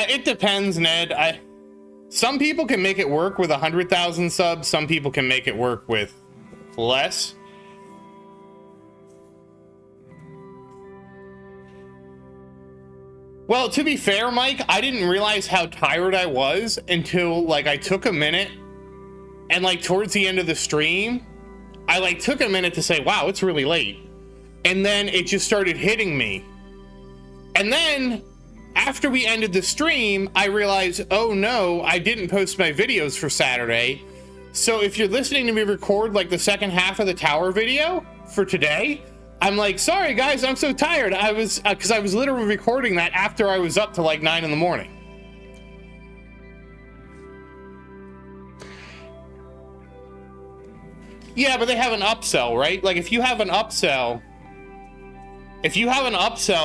It depends, Ned. Some people can make it work with 100,000 subs. Some people can make it work with less. Well, to be fair, Mike, I didn't realize how tired I was until, like, I took a minute and, like, towards the end of the stream, I, like, took a minute to say, wow, it's really late. And then it just started hitting me. And then after we ended the stream, I realized, oh no, I didn't post my videos for Saturday. So if you're listening to me record like the second half of the tower video for today, I'm like, sorry guys, I'm so tired. I was, because I was literally recording that after I was up to like 9 in the morning. Yeah, but they have an upsell, right? Like if you have an upsell,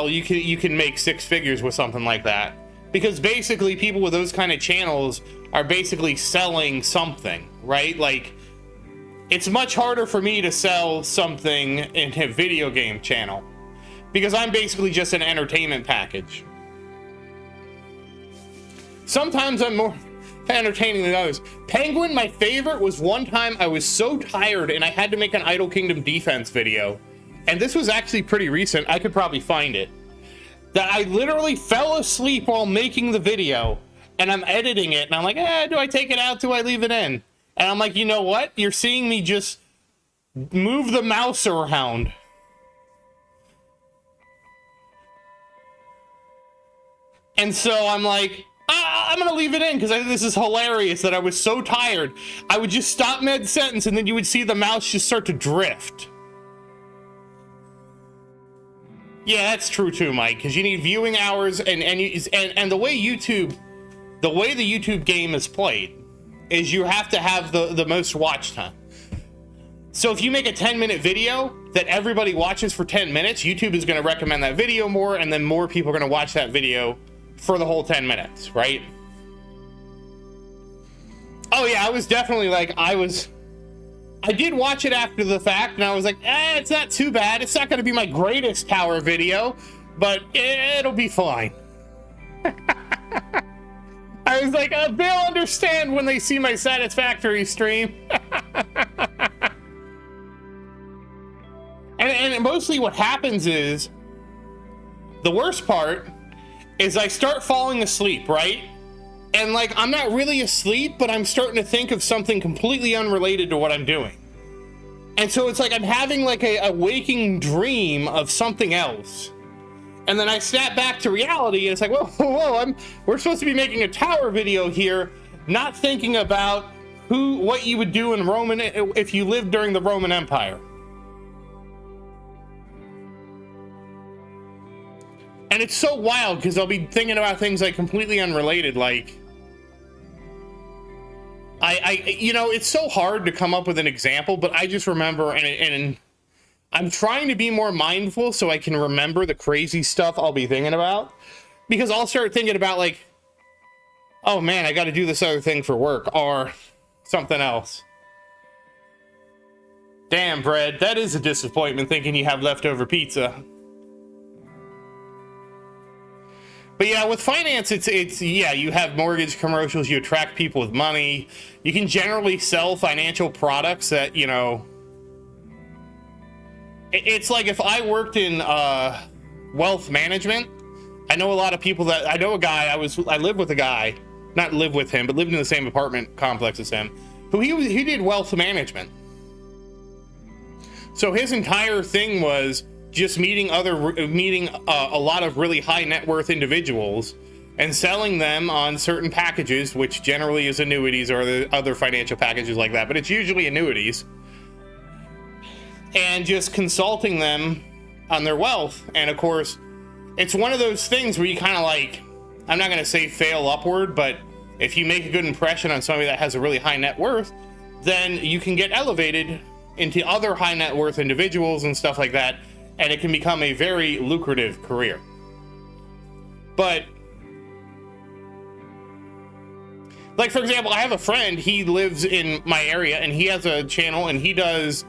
you can make 6 figures with something like that. Because basically people with those kind of channels are basically selling something, right? Like, it's much harder for me to sell something in a video game channel because I'm basically just an entertainment package. Sometimes I'm more entertaining than others. Penguin, my favorite, was one time I was so tired and I had to make an Idle Kingdom defense video. And this was actually pretty recent. I could probably find it. That I literally fell asleep while making the video, and I'm editing it, and I'm like, do I take it out? Do I leave it in? And I'm like, you know what? You're seeing me just move the mouse around. And so I'm like, I'm gonna leave it in because I think this is hilarious that I was so tired. I would just stop mid-sentence, and then you would see the mouse just start to drift. Yeah, that's true too, Mike, because you need viewing hours, and the way the YouTube game is played is you have to have the most watch time. So if you make a 10-minute video that everybody watches for 10 minutes, YouTube is going to recommend that video more, and then more people are going to watch that video for the whole 10 minutes, right? Oh yeah, I was definitely like, I did watch it after the fact, and I was like, it's not too bad. It's not going to be my greatest tower video, but it'll be fine. I was like, they'll understand when they see my Satisfactory stream. and mostly what happens is, the worst part is I start falling asleep, right? And like, I'm not really asleep, but I'm starting to think of something completely unrelated to what I'm doing. And so it's like I'm having like a waking dream of something else. And then I snap back to reality, and it's like, whoa, we're supposed to be making a tower video here, not thinking about what you would do in Roman if you lived during the Roman Empire. And it's so wild because I'll be thinking about things like completely unrelated, like you know, it's so hard to come up with an example, but I just remember, and I'm trying to be more mindful so I can remember the crazy stuff I'll be thinking about, because I'll start thinking about like, oh man, I got to do this other thing for work or something else. Damn, Brad, that is a disappointment thinking you have leftover pizza. But yeah, with finance, it's yeah, you have mortgage commercials, you attract people with money. You can generally sell financial products that, you know, it's like if I worked in wealth management, I know a lot of people that, I know a guy, I lived with a guy, not live with him, but lived in the same apartment complex as him, who he did wealth management. So his entire thing was just meeting a lot of really high net worth individuals and selling them on certain packages, which generally is annuities or the other financial packages like that, but it's usually annuities, and just consulting them on their wealth. And of course, it's one of those things where you kind of like, I'm not going to say fail upward, but if you make a good impression on somebody that has a really high net worth, then you can get elevated into other high net worth individuals and stuff like that, and it can become a very lucrative career. But like, for example, I have a friend, he lives in my area and he has a channel and he does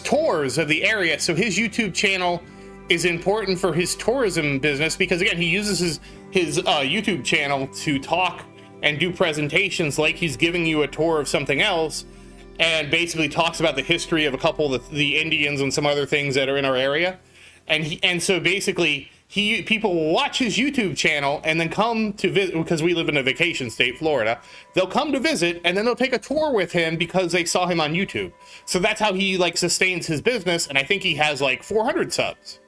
tours of the area. So his YouTube channel is important for his tourism business because, again, he uses his YouTube channel to talk and do presentations like he's giving you a tour of something else, and basically talks about the history of a couple of the Indians and some other things that are in our area. And so basically people will watch his YouTube channel and then come to visit, because we live in a vacation state, Florida. They'll come to visit and then they'll take a tour with him because they saw him on YouTube. So that's how he like sustains his business. And I think he has like 400 subs.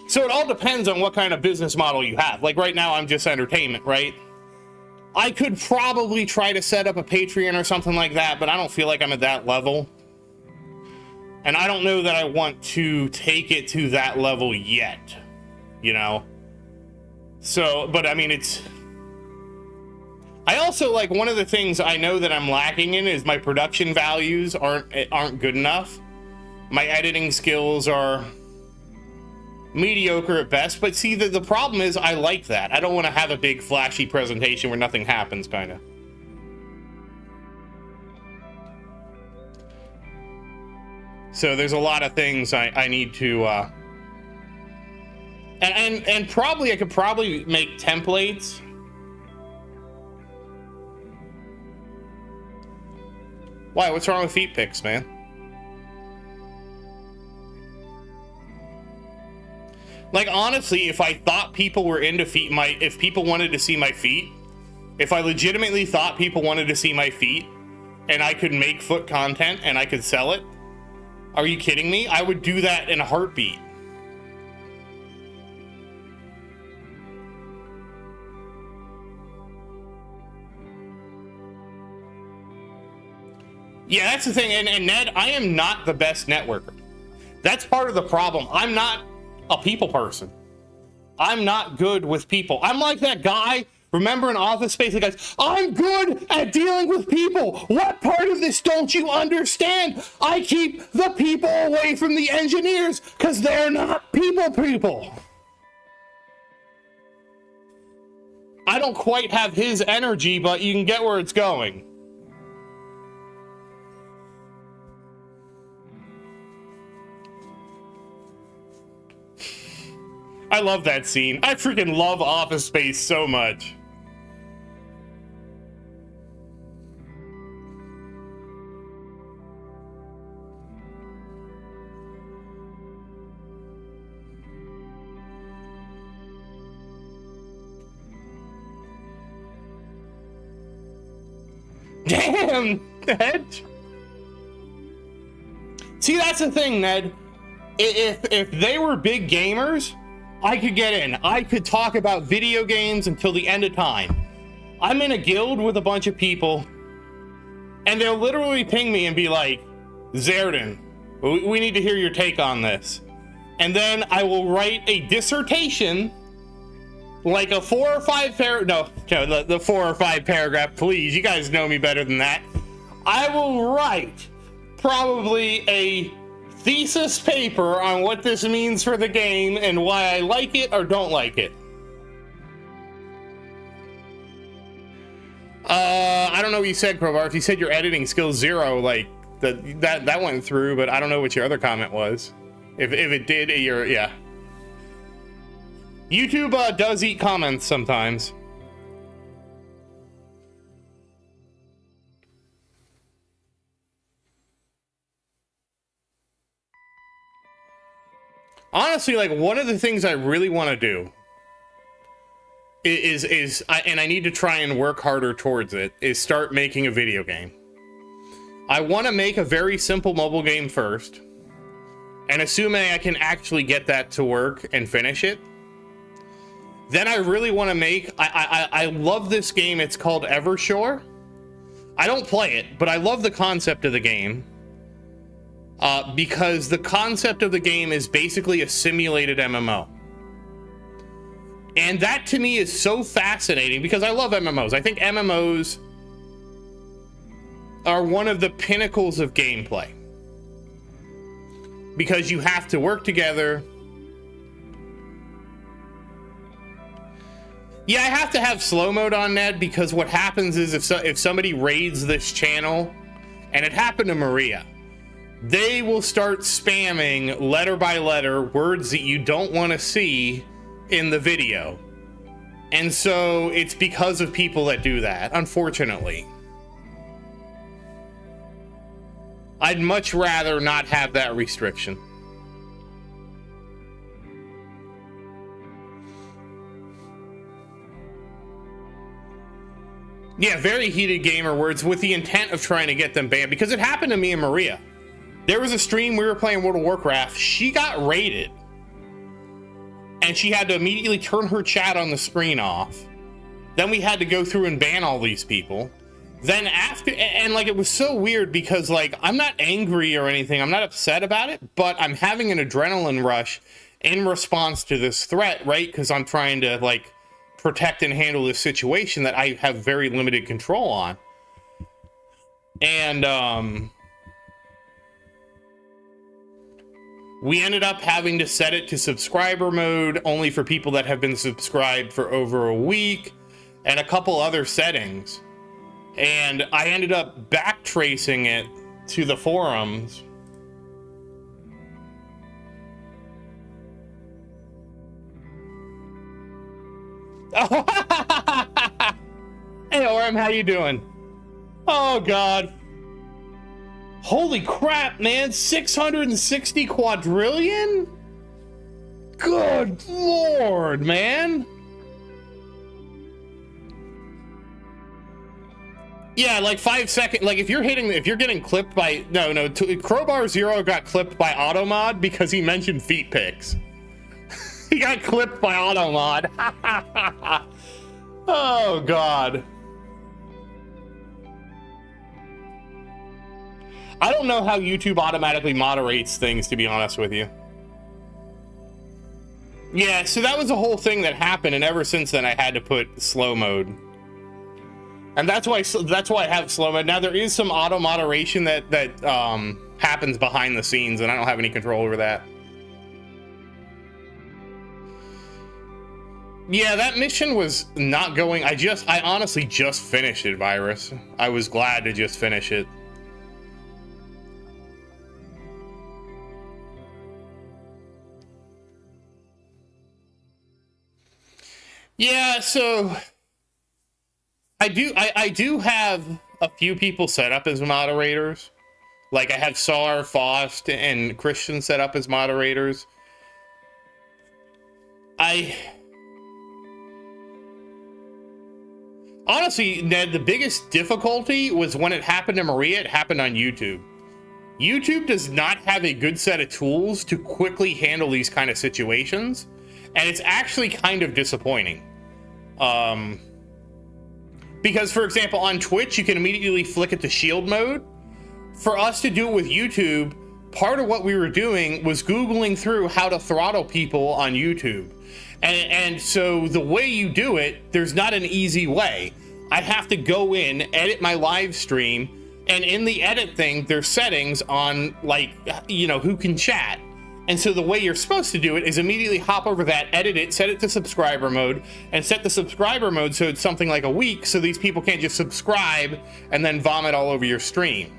So it all depends on what kind of business model you have. Like right now, I'm just entertainment, right? I could probably try to set up a Patreon or something like that, but I don't feel like I'm at that level. And I don't know that I want to take it to that level yet, you know? So, but I mean, I also, like, one of the things I know that I'm lacking in is my production values aren't good enough. My editing skills are mediocre at best, but see, the problem is I like that. I don't want to have a big flashy presentation where nothing happens, kind of. So there's a lot of things I need to and probably I could probably make templates. Why, what's wrong with feet pics, man? Like, honestly, if I thought people were into feet, if people wanted to see my feet, if I legitimately thought people wanted to see my feet and I could make foot content and I could sell it, are you kidding me? I would do that in a heartbeat. Yeah, that's the thing. And Ned, I am not the best networker. That's part of the problem. I'm not a people person. I'm not good with people. I'm like that guy, remember in Office Space, the guys, I'm good at dealing with people. What part of this don't you understand? I keep the people away from the engineers because they're not people. I don't quite have his energy, but you can get where it's going. I love that scene. I freaking love Office Space so much. Damn, Ned. See, that's the thing, Ned. If they were big gamers, I could get in. I could talk about video games until the end of time. I'm in a guild with a bunch of people, and they'll literally ping me and be like, Zerdan, we need to hear your take on this. And then I will write a dissertation, like a 4 or 5 the 4 or 5 paragraph, please, you guys know me better than that. I will write probably a thesis paper on what this means for the game and why I like it or don't like it. I don't know what you said, Crowbar. If you said your editing skills 0, like that went through, but I don't know what your other comment was. If it did, yeah. YouTube does eat comments sometimes. Honestly, like, one of the things I really want to do and I need to try and work harder towards it, is start making a video game. I want to make a very simple mobile game first, and assuming I can actually get that to work and finish it, then I really want to make, I love this game. It's called Evershore. I don't play it, but I love the concept of the game. Because the concept of the game is basically a simulated MMO. And that to me is so fascinating because I love MMOs. I think MMOs are one of the pinnacles of gameplay. Because you have to work together. Yeah, I have to have slow mode on, Ned, because what happens is if somebody raids this channel, and it happened to Maria, they will start spamming letter by letter words that you don't want to see in the video. And so it's because of people that do that, unfortunately. I'd much rather not have that restriction. Yeah, very heated gamer words with the intent of trying to get them banned, because it happened to me and Maria. There was a stream, we were playing World of Warcraft, she got raided. And she had to immediately turn her chat on the screen off. Then we had to go through and ban all these people. Then after, and like, it was so weird because, like, I'm not angry or anything, I'm not upset about it, but I'm having an adrenaline rush in response to this threat, right? Because I'm trying to, like, protect and handle this situation that I have very limited control on. And, we ended up having to set it to subscriber mode only for people that have been subscribed for over a week and a couple other settings. And I ended up backtracing it to the forums. Hey, Orem, how you doing? Oh, God. Holy crap, man. 660 quadrillion? Good Lord, man. Yeah, like 5 seconds. Like, if you're getting clipped by, Crowbar Zero got clipped by Automod because he mentioned feet pics. He got clipped by Automod. Oh, God. I don't know how YouTube automatically moderates things, to be honest with you. Yeah, so that was the whole thing that happened, and ever since then I had to put slow mode. And that's why I have slow mode. Now there is some auto moderation that happens behind the scenes, and I don't have any control over that. Yeah, that mission was not going. I honestly just finished it, Virus. I was glad to just finish it. Yeah, so I do have a few people set up as moderators. Like, I have Sar, Faust, and Christian set up as moderators. Honestly, Ned, the biggest difficulty was when it happened to Maria, it happened on YouTube. YouTube does not have a good set of tools to quickly handle these kind of situations. And it's actually kind of disappointing. But Because, for example, on Twitch, you can immediately flick it to shield mode. For us to do it with YouTube, part of what we were doing was Googling through how to throttle people on YouTube. And so the way you do it, there's not an easy way. I have to go in, edit my live stream, and in the edit thing, there's settings on, like, you know, who can chat. And so the way you're supposed to do it is immediately hop over that, edit it, set it to subscriber mode, and set the subscriber mode so it's something like a week, so these people can't just subscribe and then vomit all over your stream.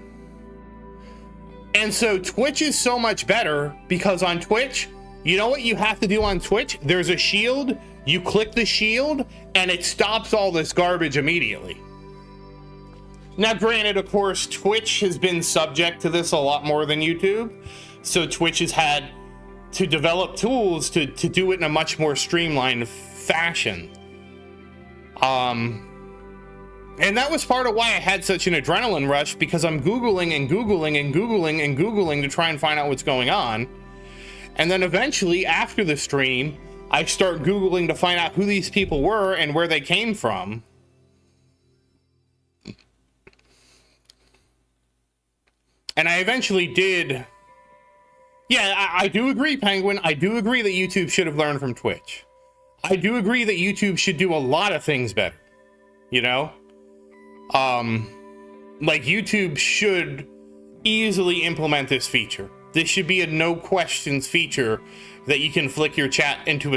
And so Twitch is so much better because on Twitch, you know what you have to do on Twitch? There's a shield, you click the shield, and it stops all this garbage immediately. Now, granted, of course, Twitch has been subject to this a lot more than YouTube. So Twitch has had to develop tools to do it in a much more streamlined fashion. And that was part of why I had such an adrenaline rush, because I'm Googling and Googling and Googling and Googling to try and find out what's going on. And then eventually, after the stream, I start Googling to find out who these people were and where they came from. And I eventually did... Yeah, I do agree, Penguin. I do agree that YouTube should have learned from Twitch. I do agree that YouTube should do a lot of things better. You know? Like, YouTube should easily implement this feature. This should be a no questions feature that you can flick your chat into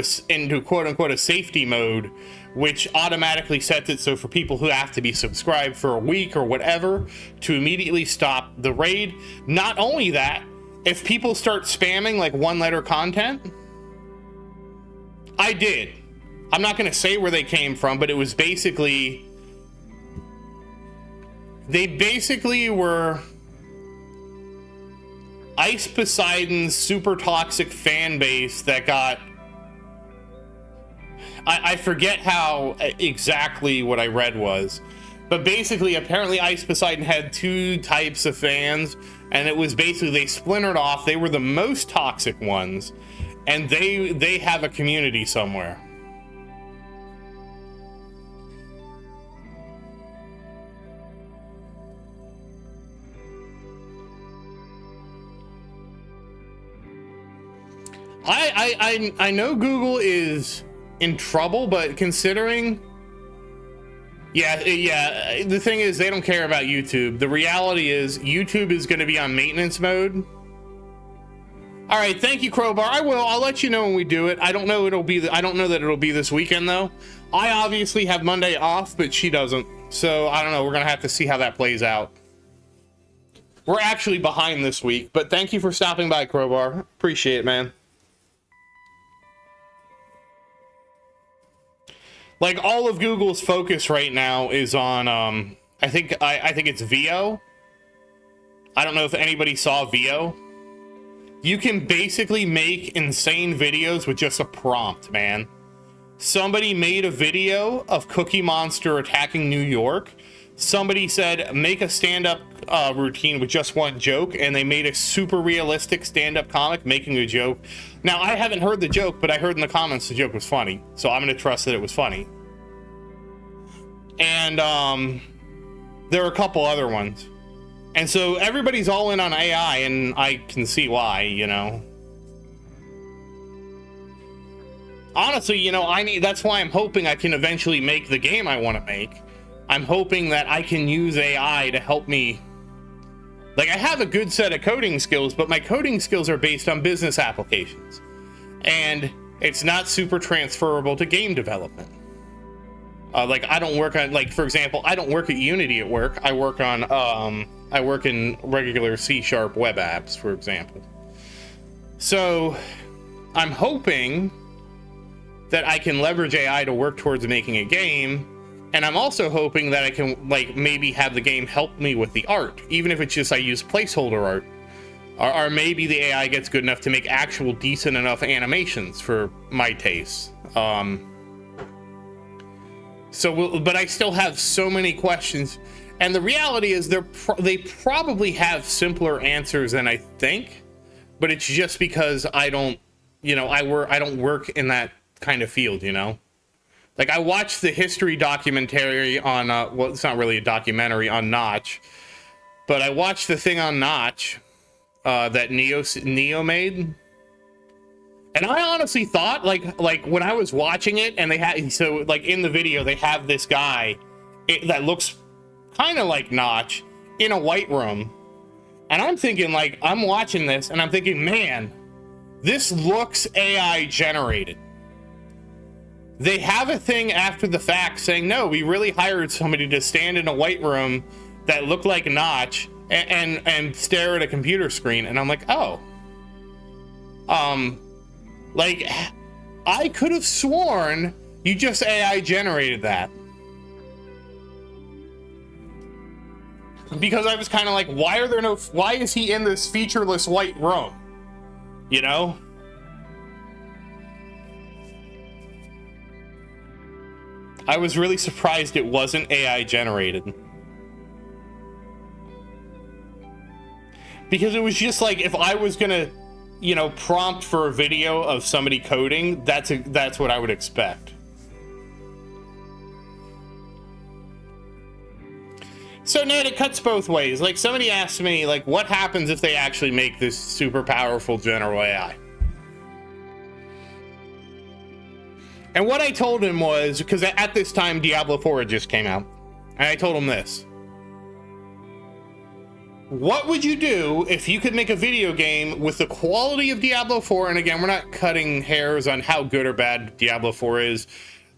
quote unquote a safety mode, which automatically sets it so for people who have to be subscribed for a week or whatever to immediately stop the raid. Not only that, if people start spamming like one-letter content, I did. I'm not going to say where they came from, but it was basically... They basically were Ice Poseidon's super toxic fan base that got... I forget how exactly what I read was, but basically, apparently Ice Poseidon had two types of fans, and it was basically they splintered off. They were the most toxic ones, and they have a community somewhere. I know Google is in trouble, but considering... Yeah, the thing is, they don't care about YouTube. The reality is, YouTube is going to be on maintenance mode. All right, thank you, Crowbar. I'll let you know when we do it. I don't know I don't know that it'll be this weekend, though. I obviously have Monday off, but she doesn't. So, I don't know. We're going to have to see how that plays out. We're actually behind this week, but thank you for stopping by, Crowbar. Appreciate it, man. Like, all of Google's focus right now is on, I think it's VO. I don't know if anybody saw VO. You can basically make insane videos with just a prompt, man. Somebody made a video of Cookie Monster attacking New York. Somebody said, make a stand-up routine with just one joke, and they made a super realistic stand-up comic making a joke. Now, I haven't heard the joke, but I heard in the comments the joke was funny, so I'm going to trust that it was funny. And there are a couple other ones. And so everybody's all in on AI, and I can see why, you know. Honestly, you know, that's why I'm hoping I can eventually make the game I want to make. I'm hoping that I can use AI to help me. Like, I have a good set of coding skills, but my coding skills are based on business applications. And it's not super transferable to game development. Like, I don't work on, like, for example, I don't work at Unity at work. I work on, I work in regular C# web apps, for example. So, I'm hoping that I can leverage AI to work towards making a game. And I'm also hoping that I can, like, maybe have the game help me with the art, even if it's just I use placeholder art. Or maybe the AI gets good enough to make actual decent enough animations for my taste. But I still have so many questions. And the reality is they probably have simpler answers than I think. But it's just because I don't, you know, I don't work in that kind of field, you know? Like, I watched the history documentary on, well, it's not really a documentary on Notch, but I watched the thing on Notch that Neo made. And I honestly thought, like when I was watching it, and they had, so like in the video, they have this guy that looks kind of like Notch in a white room. And I'm thinking, like, I'm watching this and I'm thinking, man, this looks AI generated. They have a thing after the fact saying, no, we really hired somebody to stand in a white room that looked like Notch and stare at a computer screen. And I'm like, oh. Like, I could have sworn you just AI generated that. Because I was kind of like, why is he in this featureless white room? You know? I was really surprised it wasn't AI generated. Because it was just like, if I was gonna, you know, prompt for a video of somebody coding, that's what I would expect. So Ned, it cuts both ways. Like, somebody asked me, like, what happens if they actually make this super powerful general AI? And what I told him was, because at this time Diablo 4 had just came out, and I told him this. What would you do if you could make a video game with the quality of Diablo 4? And again, we're not cutting hairs on how good or bad Diablo 4 is.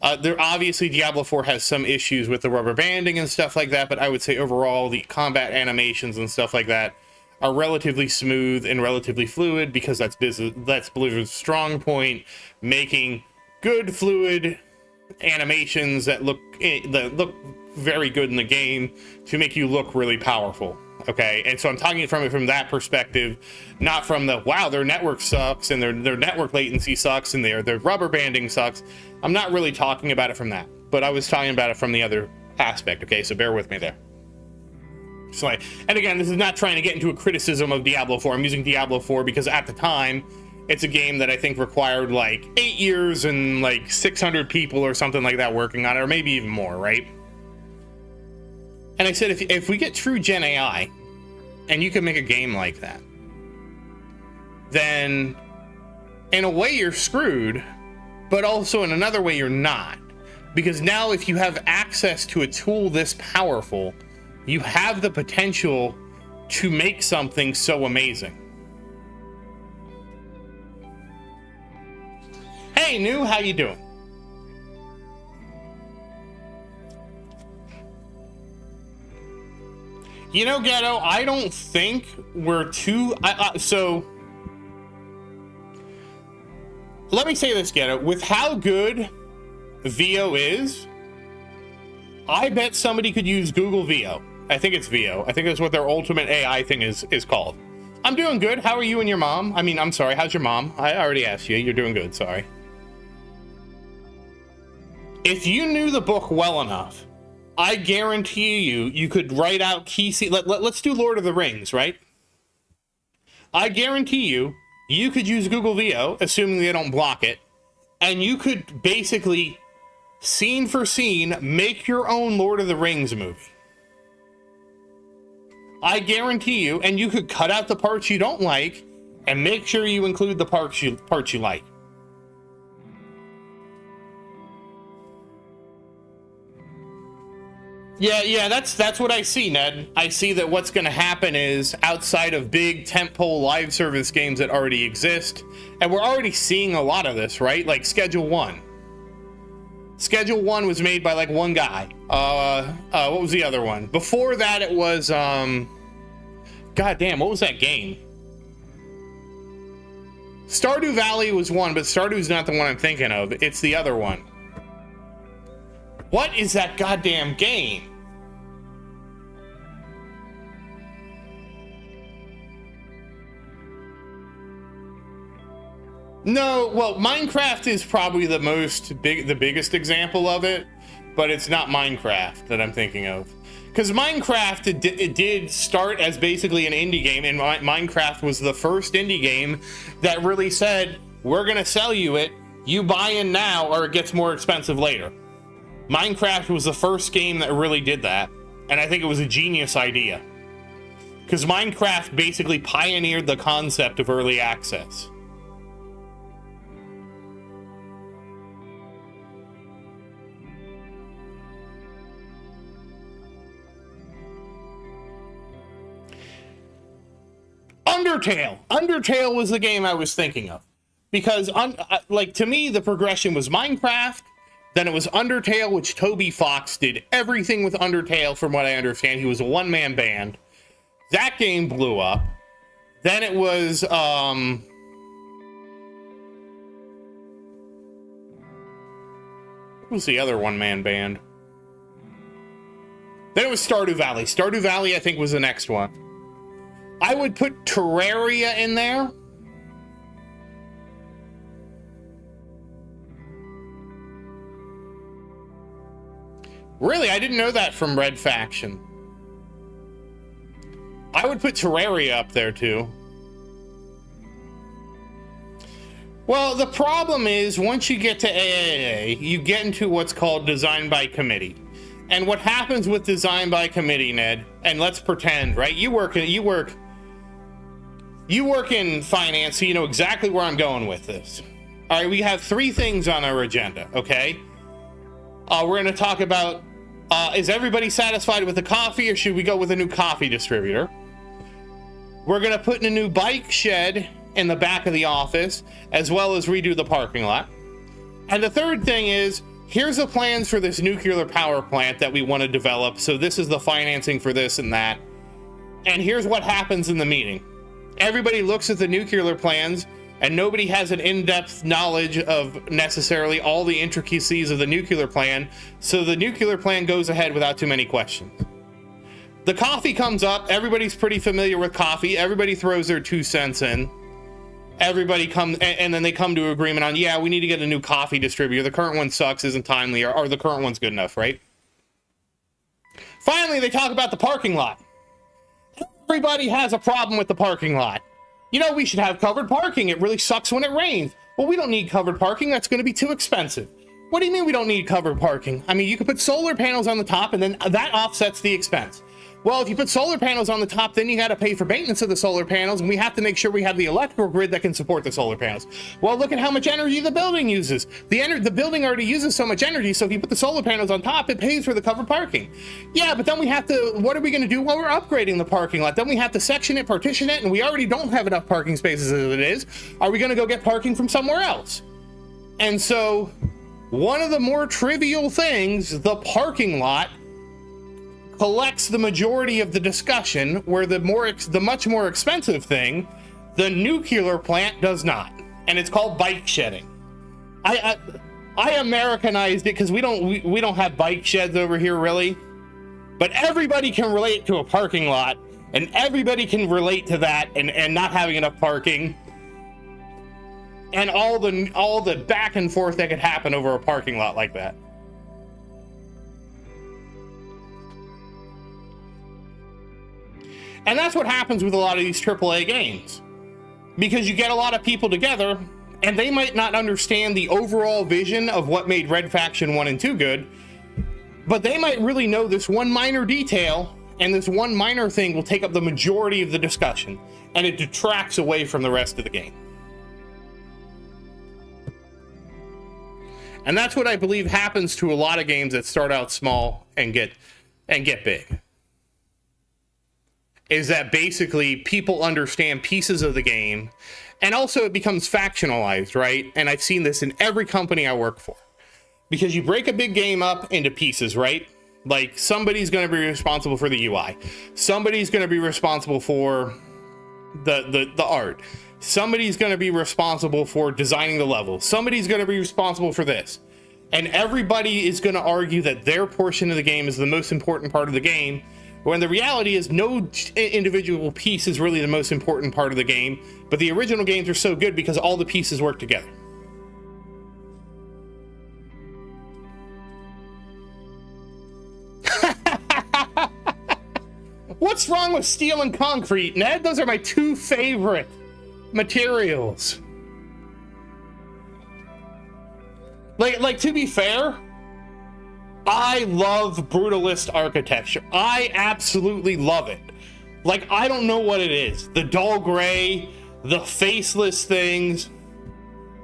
Obviously, Diablo 4 has some issues with the rubber banding and stuff like that, but I would say overall the combat animations and stuff like that are relatively smooth and relatively fluid, because that's Blizzard's strong point, making good fluid animations that look very good in the game to make you look really powerful. Okay, and so I'm talking from that perspective, not from the, wow, their network sucks and their network latency sucks and their rubber banding sucks. I'm not really talking about it from that, but I was talking about it from the other aspect. Okay, so bear with me there. So, and again, this is not trying to get into a criticism of Diablo 4. I'm using Diablo 4 because at the time, it's a game that I think required like 8 years and like 600 people or something like that working on it, or maybe even more, right? And I said, if we get true Gen AI, and you can make a game like that, then in a way you're screwed, but also in another way you're not. Because now if you have access to a tool this powerful, you have the potential to make something so amazing. Hey, New, how you doing? You know, Ghetto, I don't think we're too... so, let me say this, Ghetto. With how good VO is, I bet somebody could use Google VO. I think it's VO. I think that's what their ultimate AI thing is called. I'm doing good. How are you and your mom? I mean, I'm sorry. How's your mom? I already asked you. You're doing good. Sorry. If you knew the book well enough, I guarantee you could write out key let's do Lord of the Rings, right? I guarantee you could use Google VO, assuming they don't block it, and you could basically, scene for scene, make your own Lord of the Rings movie. I guarantee you, and you could cut out the parts you don't like, and make sure you include the parts you like. Yeah, that's what I see, Ned. I see that what's going to happen is, outside of big tentpole live service games that already exist, and we're already seeing a lot of this, right? Like Schedule 1. Schedule 1 was made by like one guy. What was the other one? Before that, it was, God damn, what was that game? Stardew Valley was one, but Stardew's not the one I'm thinking of. It's the other one. What is that goddamn game? No, well, Minecraft is probably the biggest example of it, but it's not Minecraft that I'm thinking of. Because Minecraft, it did start as basically an indie game, and Minecraft was the first indie game that really said, we're going to sell you it, you buy in now or it gets more expensive later. Minecraft was the first game that really did that, and I think it was a genius idea. Because Minecraft basically pioneered the concept of early access. Undertale was the game I was thinking of. Because, like, to me, the progression was Minecraft, then it was Undertale, which Toby Fox did everything with Undertale, from what I understand. He was a one-man band. That game blew up. Then it was, what was the other one-man band? Then it was Stardew Valley. Stardew Valley, I think, was the next one. I would put Terraria in there. Really, I didn't know that from Red Faction. I would put Terraria up there too. Well, the problem is, once you get to AAA, you get into what's called design by committee. And what happens with design by committee, Ned, and let's pretend, right? You work in finance, so you know exactly where I'm going with this. All right, we have 3 things on our agenda, okay? We're going to talk about, is everybody satisfied with the coffee, or should we go with a new coffee distributor? We're going to put in a new bike shed in the back of the office, as well as redo the parking lot. And the third thing is, here's the plans for this nuclear power plant that we want to develop, so this is the financing for this and that. And here's what happens in the meeting. Everybody looks at the nuclear plans, and nobody has an in-depth knowledge of necessarily all the intricacies of the nuclear plan, so the nuclear plan goes ahead without too many questions. The coffee comes up, everybody's pretty familiar with coffee, everybody throws their 2 cents in. Everybody comes, and then they come to agreement on, yeah, we need to get a new coffee distributor. The current one sucks, isn't timely, or the current one's good enough, right? Finally, they talk about the parking lot. Everybody has a problem with the parking lot. You know, we should have covered parking. It really sucks when it rains. Well, we don't need covered parking. That's going to be too expensive. What do you mean we don't need covered parking? I mean, you could put solar panels on the top, and then that offsets the expense. Well, if you put solar panels on the top, then you got to pay for maintenance of the solar panels, and we have to make sure we have the electrical grid that can support the solar panels. Well, look at how much energy the building uses. The building already uses so much energy, so if you put the solar panels on top, it pays for the covered parking. Yeah, but then we have to, what are we going to do? Well, we're upgrading the parking lot. Then we have to section it, partition it, and we already don't have enough parking spaces as it is. Are we going to go get parking from somewhere else? And so, one of the more trivial things, the parking lot, collects the majority of the discussion, where the much more expensive thing, the nuclear plant, does not. And it's called bike shedding. I Americanized it because we don't have bike sheds over here really, but everybody can relate to a parking lot, and everybody can relate to that and not having enough parking, and all the back and forth that could happen over a parking lot like that. And that's what happens with a lot of these AAA games. Because you get a lot of people together, and they might not understand the overall vision of what made Red Faction 1 and 2 good, but they might really know this one minor detail, and this one minor thing will take up the majority of the discussion, and it detracts away from the rest of the game. And that's what I believe happens to a lot of games that start out small and get big. Is that basically people understand pieces of the game, and also it becomes factionalized, right? And I've seen this in every company I work for. Because you break a big game up into pieces, right? Like, somebody's going to be responsible for the UI. Somebody's going to be responsible for the art. Somebody's going to be responsible for designing the level. Somebody's going to be responsible for this. And everybody is going to argue that their portion of the game is the most important part of the game, when the reality is no individual piece is really the most important part of the game, but the original games are so good because all the pieces work together. What's wrong with steel and concrete, Ned? Those are my 2 favorite materials. Like, to be fair, I love brutalist architecture. I absolutely love it. Like, I don't know what it is. The dull gray, the faceless things.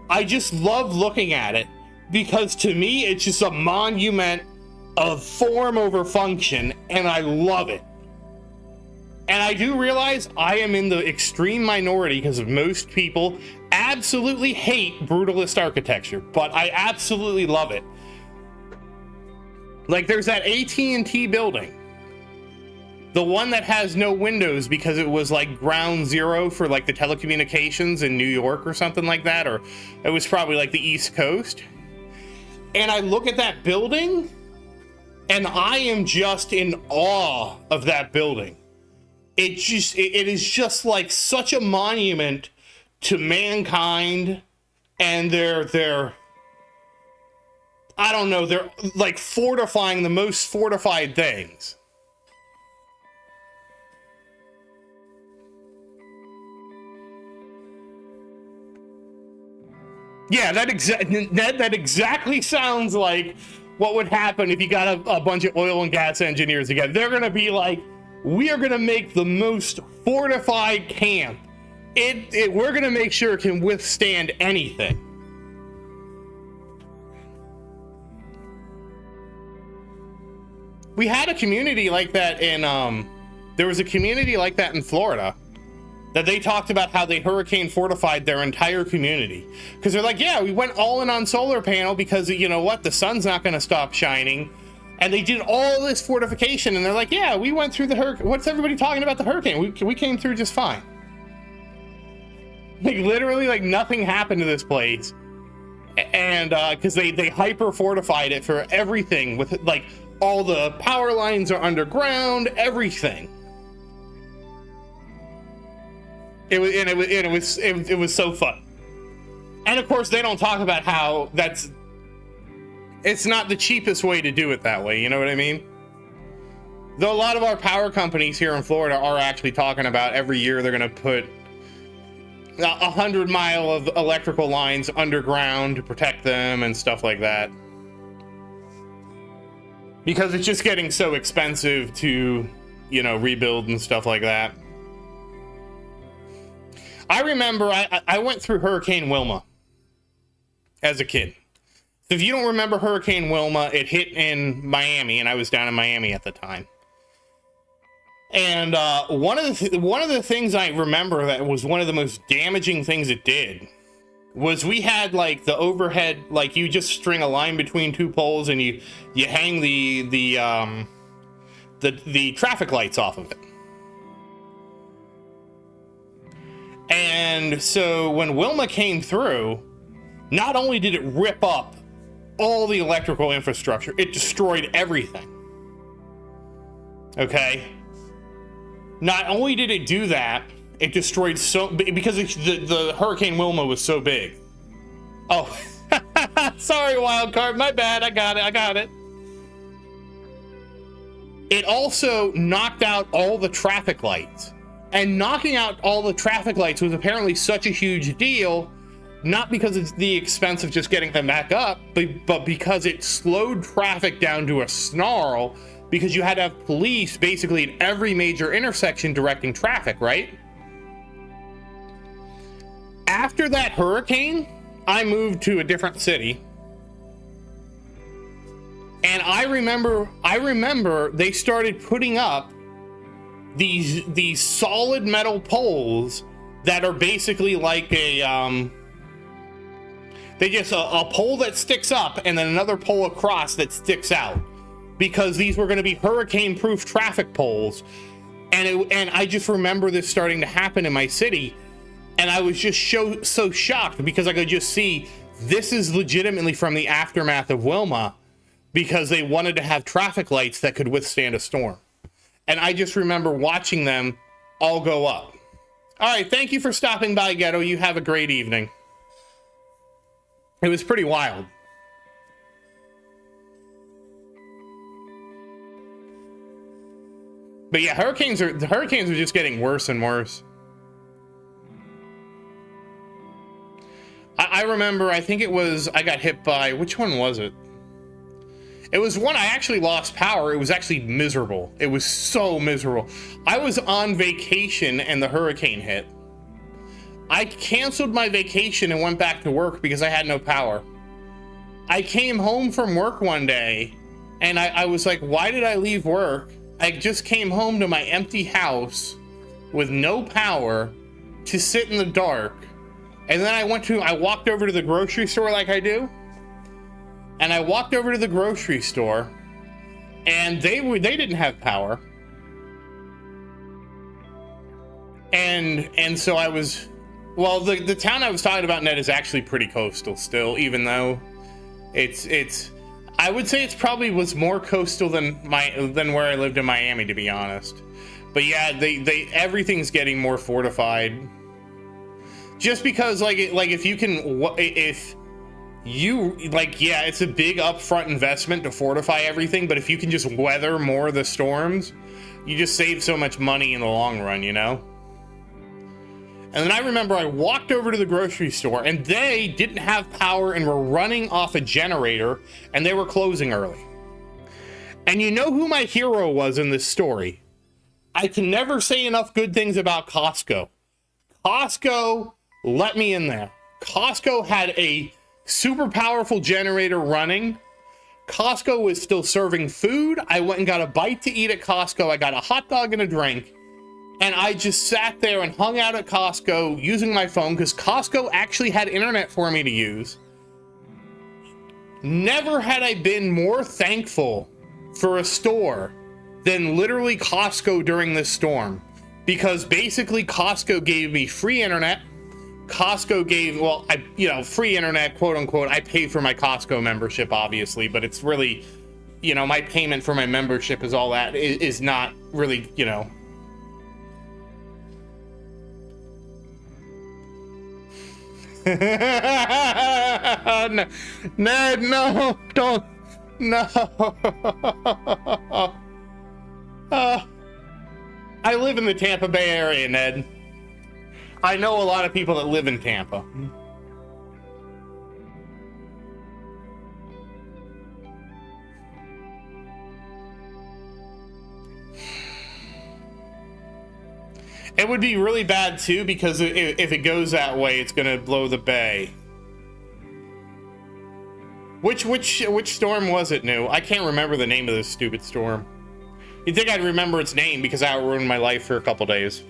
I just love looking at it because to me, it's just a monument of form over function, and I love it. And I do realize I am in the extreme minority because most people absolutely hate brutalist architecture, but I absolutely love it. Like, there's that AT&T building, the one that has no windows because it was like ground zero for like the telecommunications in New York or something like that, or it was probably like the East Coast. And I look at that building and I am just in awe of that building. It is just like such a monument to mankind and their I don't know, they're like fortifying the most fortified things. Yeah, that exactly sounds like what would happen if you got a bunch of oil and gas engineers together. They're gonna be like, we are gonna make the most fortified camp. We're gonna make sure it can withstand anything. We had a community like that in, there was a community like that in Florida that they talked about how they hurricane fortified their entire community. Because they're like, yeah, we went all in on solar panel because, you know what, the sun's not going to stop shining. And they did all this fortification, and they're like, yeah, we went through the hurricane. What's everybody talking about the hurricane? We came through just fine. Like, literally, like, nothing happened to this place. And, because they hyper fortified it for everything with, like, all the power lines are underground, everything. It was so fun. And of course, they don't talk about how it's not the cheapest way to do it that way. You know what I mean? Though a lot of our power companies here in Florida are actually talking about every year they're going to put 100 mile of electrical lines underground to protect them and stuff like that. Because it's just getting so expensive to, you know, rebuild and stuff like that. I remember I went through Hurricane Wilma as a kid. So if you don't remember Hurricane Wilma, it hit in Miami, and I was down in Miami at the time. And one of the things I remember that was one of the most damaging things it did was we had like the overhead, like you just string a line between two poles and you hang the traffic lights off of it. And so when Wilma came through, not only did it rip up all the electrical infrastructure, it destroyed everything. Okay? Not only did it do that, it destroyed because the Hurricane Wilma was so big. Oh, sorry, Wildcard, my bad, I got it. It also knocked out all the traffic lights. And knocking out all the traffic lights was apparently such a huge deal, not because it's the expense of just getting them back up, but because it slowed traffic down to a snarl, because you had to have police basically at every major intersection directing traffic, right? After that hurricane, I moved to a different city. And I remember they started putting up these solid metal poles that are basically like a pole that sticks up and then another pole across that sticks out, because these were going to be hurricane proof traffic poles. And I just remember this starting to happen in my city, and I was just so shocked because I could just see this is legitimately from the aftermath of Wilma, because they wanted to have traffic lights that could withstand a storm. And I just remember watching them all go up. All right, thank you for stopping by, Ghetto. You have a great evening. It was pretty wild. But yeah, the hurricanes are just getting worse and worse. I remember, I think it was, I got hit by, which one was it? It was one I actually lost power. It was actually miserable. It was so miserable. I was on vacation and the hurricane hit. I canceled my vacation and went back to work because I had no power. I came home from work one day and I was like, why did I leave work? I just came home to my empty house with no power to sit in the dark. And then I walked over to the grocery store like I do. And I walked over to the grocery store and they didn't have power. And so I was, well, the town I was talking about, Ned, is actually pretty coastal still, even though it's I would say it's probably was more coastal than where I lived in Miami, to be honest. But yeah, everything's getting more fortified. Just because if you yeah, it's a big upfront investment to fortify everything, but if you can just weather more of the storms, you just save so much money in the long run, you know? And then I remember I walked over to the grocery store and they didn't have power and were running off a generator and they were closing early. And you know who my hero was in this story? I can never say enough good things about Costco. Costco let me in there. Costco had a super powerful generator running. Costco was still serving food. I went and got a bite to eat at Costco. I got a hot dog and a drink. And I just sat there and hung out at Costco using my phone because Costco actually had internet for me to use. Never had I been more thankful for a store than literally Costco during this storm. Because basically Costco gave me free internet. Costco gave, well, free internet, quote unquote. I pay for my Costco membership, obviously, but it's really, my payment for my membership is all that is not really, No, Ned, no, don't, no. I live in the Tampa Bay area, Ned. I know a lot of people that live in Tampa. It would be really bad too, because if it goes that way, it's gonna blow the bay. Which storm was it, New? I can't remember the name of this stupid storm. You'd think I'd remember its name because that ruined my life for a couple days.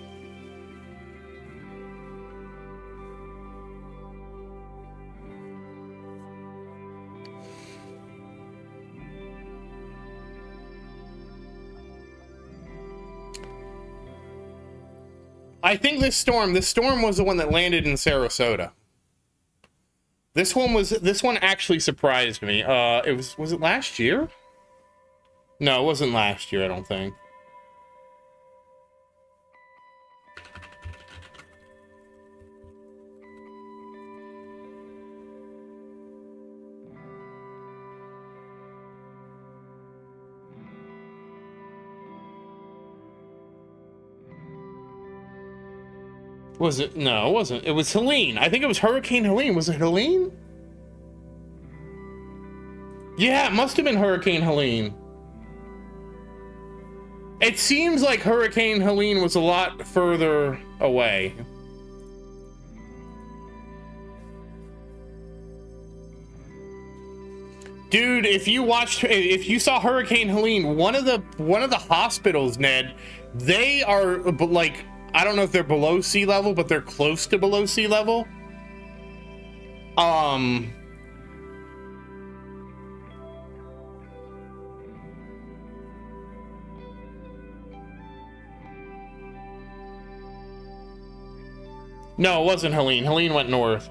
I think this storm was the one that landed in Sarasota. This one actually surprised me. Was it last year? No, it wasn't last year, I don't think. Was it? No, it wasn't. It was Helene. I think it was Hurricane Helene. Was it Helene? Yeah, it must have been Hurricane Helene. It seems like Hurricane Helene was a lot further away. Dude, if you saw Hurricane Helene, one of the hospitals, Ned, they are like, I don't know if they're below sea level, but they're close to below sea level. No, it wasn't Helene. Helene went north.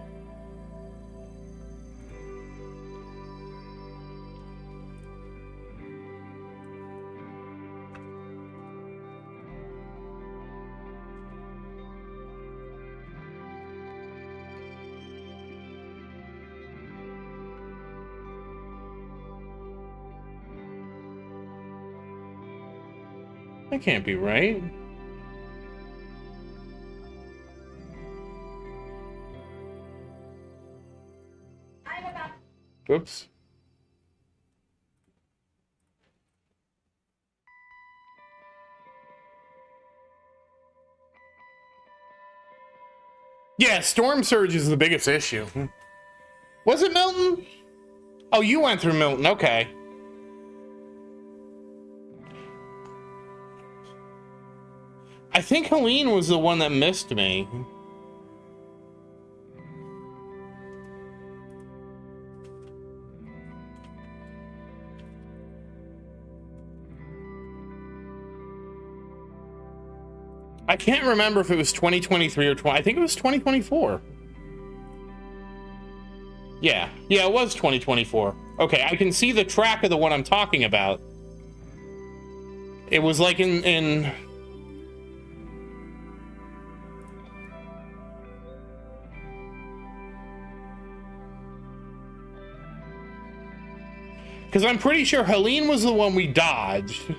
That can't be right. Oops. Yeah, storm surge is the biggest issue. Was it Milton? Oh, you went through Milton. Okay. I think Helene was the one that missed me. I can't remember if it was 2023 or 20. I think it was 2024. Yeah, it was 2024. Okay, I can see the track of the one I'm talking about. It was like in because I'm pretty sure Helene was the one we dodged,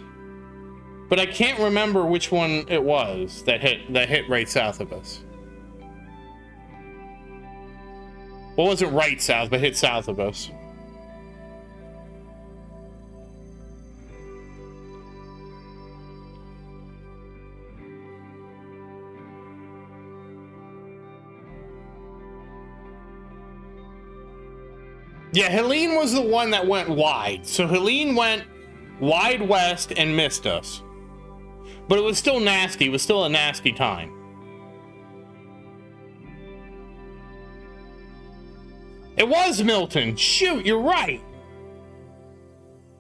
but I can't remember which one it was that hit right south of us. Well, it wasn't right south, but hit south of us. Yeah, Helene was the one that went wide. So Helene went wide west and missed us. But it was still nasty. It was still a nasty time. It was Milton. Shoot, you're right.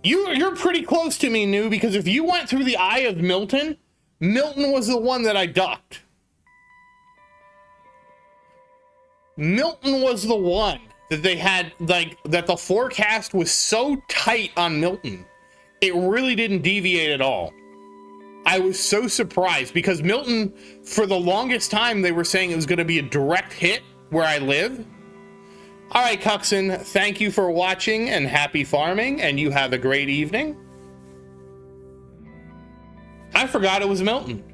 You're pretty close to me, New, because if you went through the eye of Milton, Milton was the one that I ducked. Milton was the one that they had, like, that the forecast was so tight on Milton. It really didn't deviate at all. I was so surprised because Milton, for the longest time, they were saying it was going to be a direct hit where I live. All right, Cuxon, thank you for watching and happy farming, and you have a great evening. I forgot it was Milton.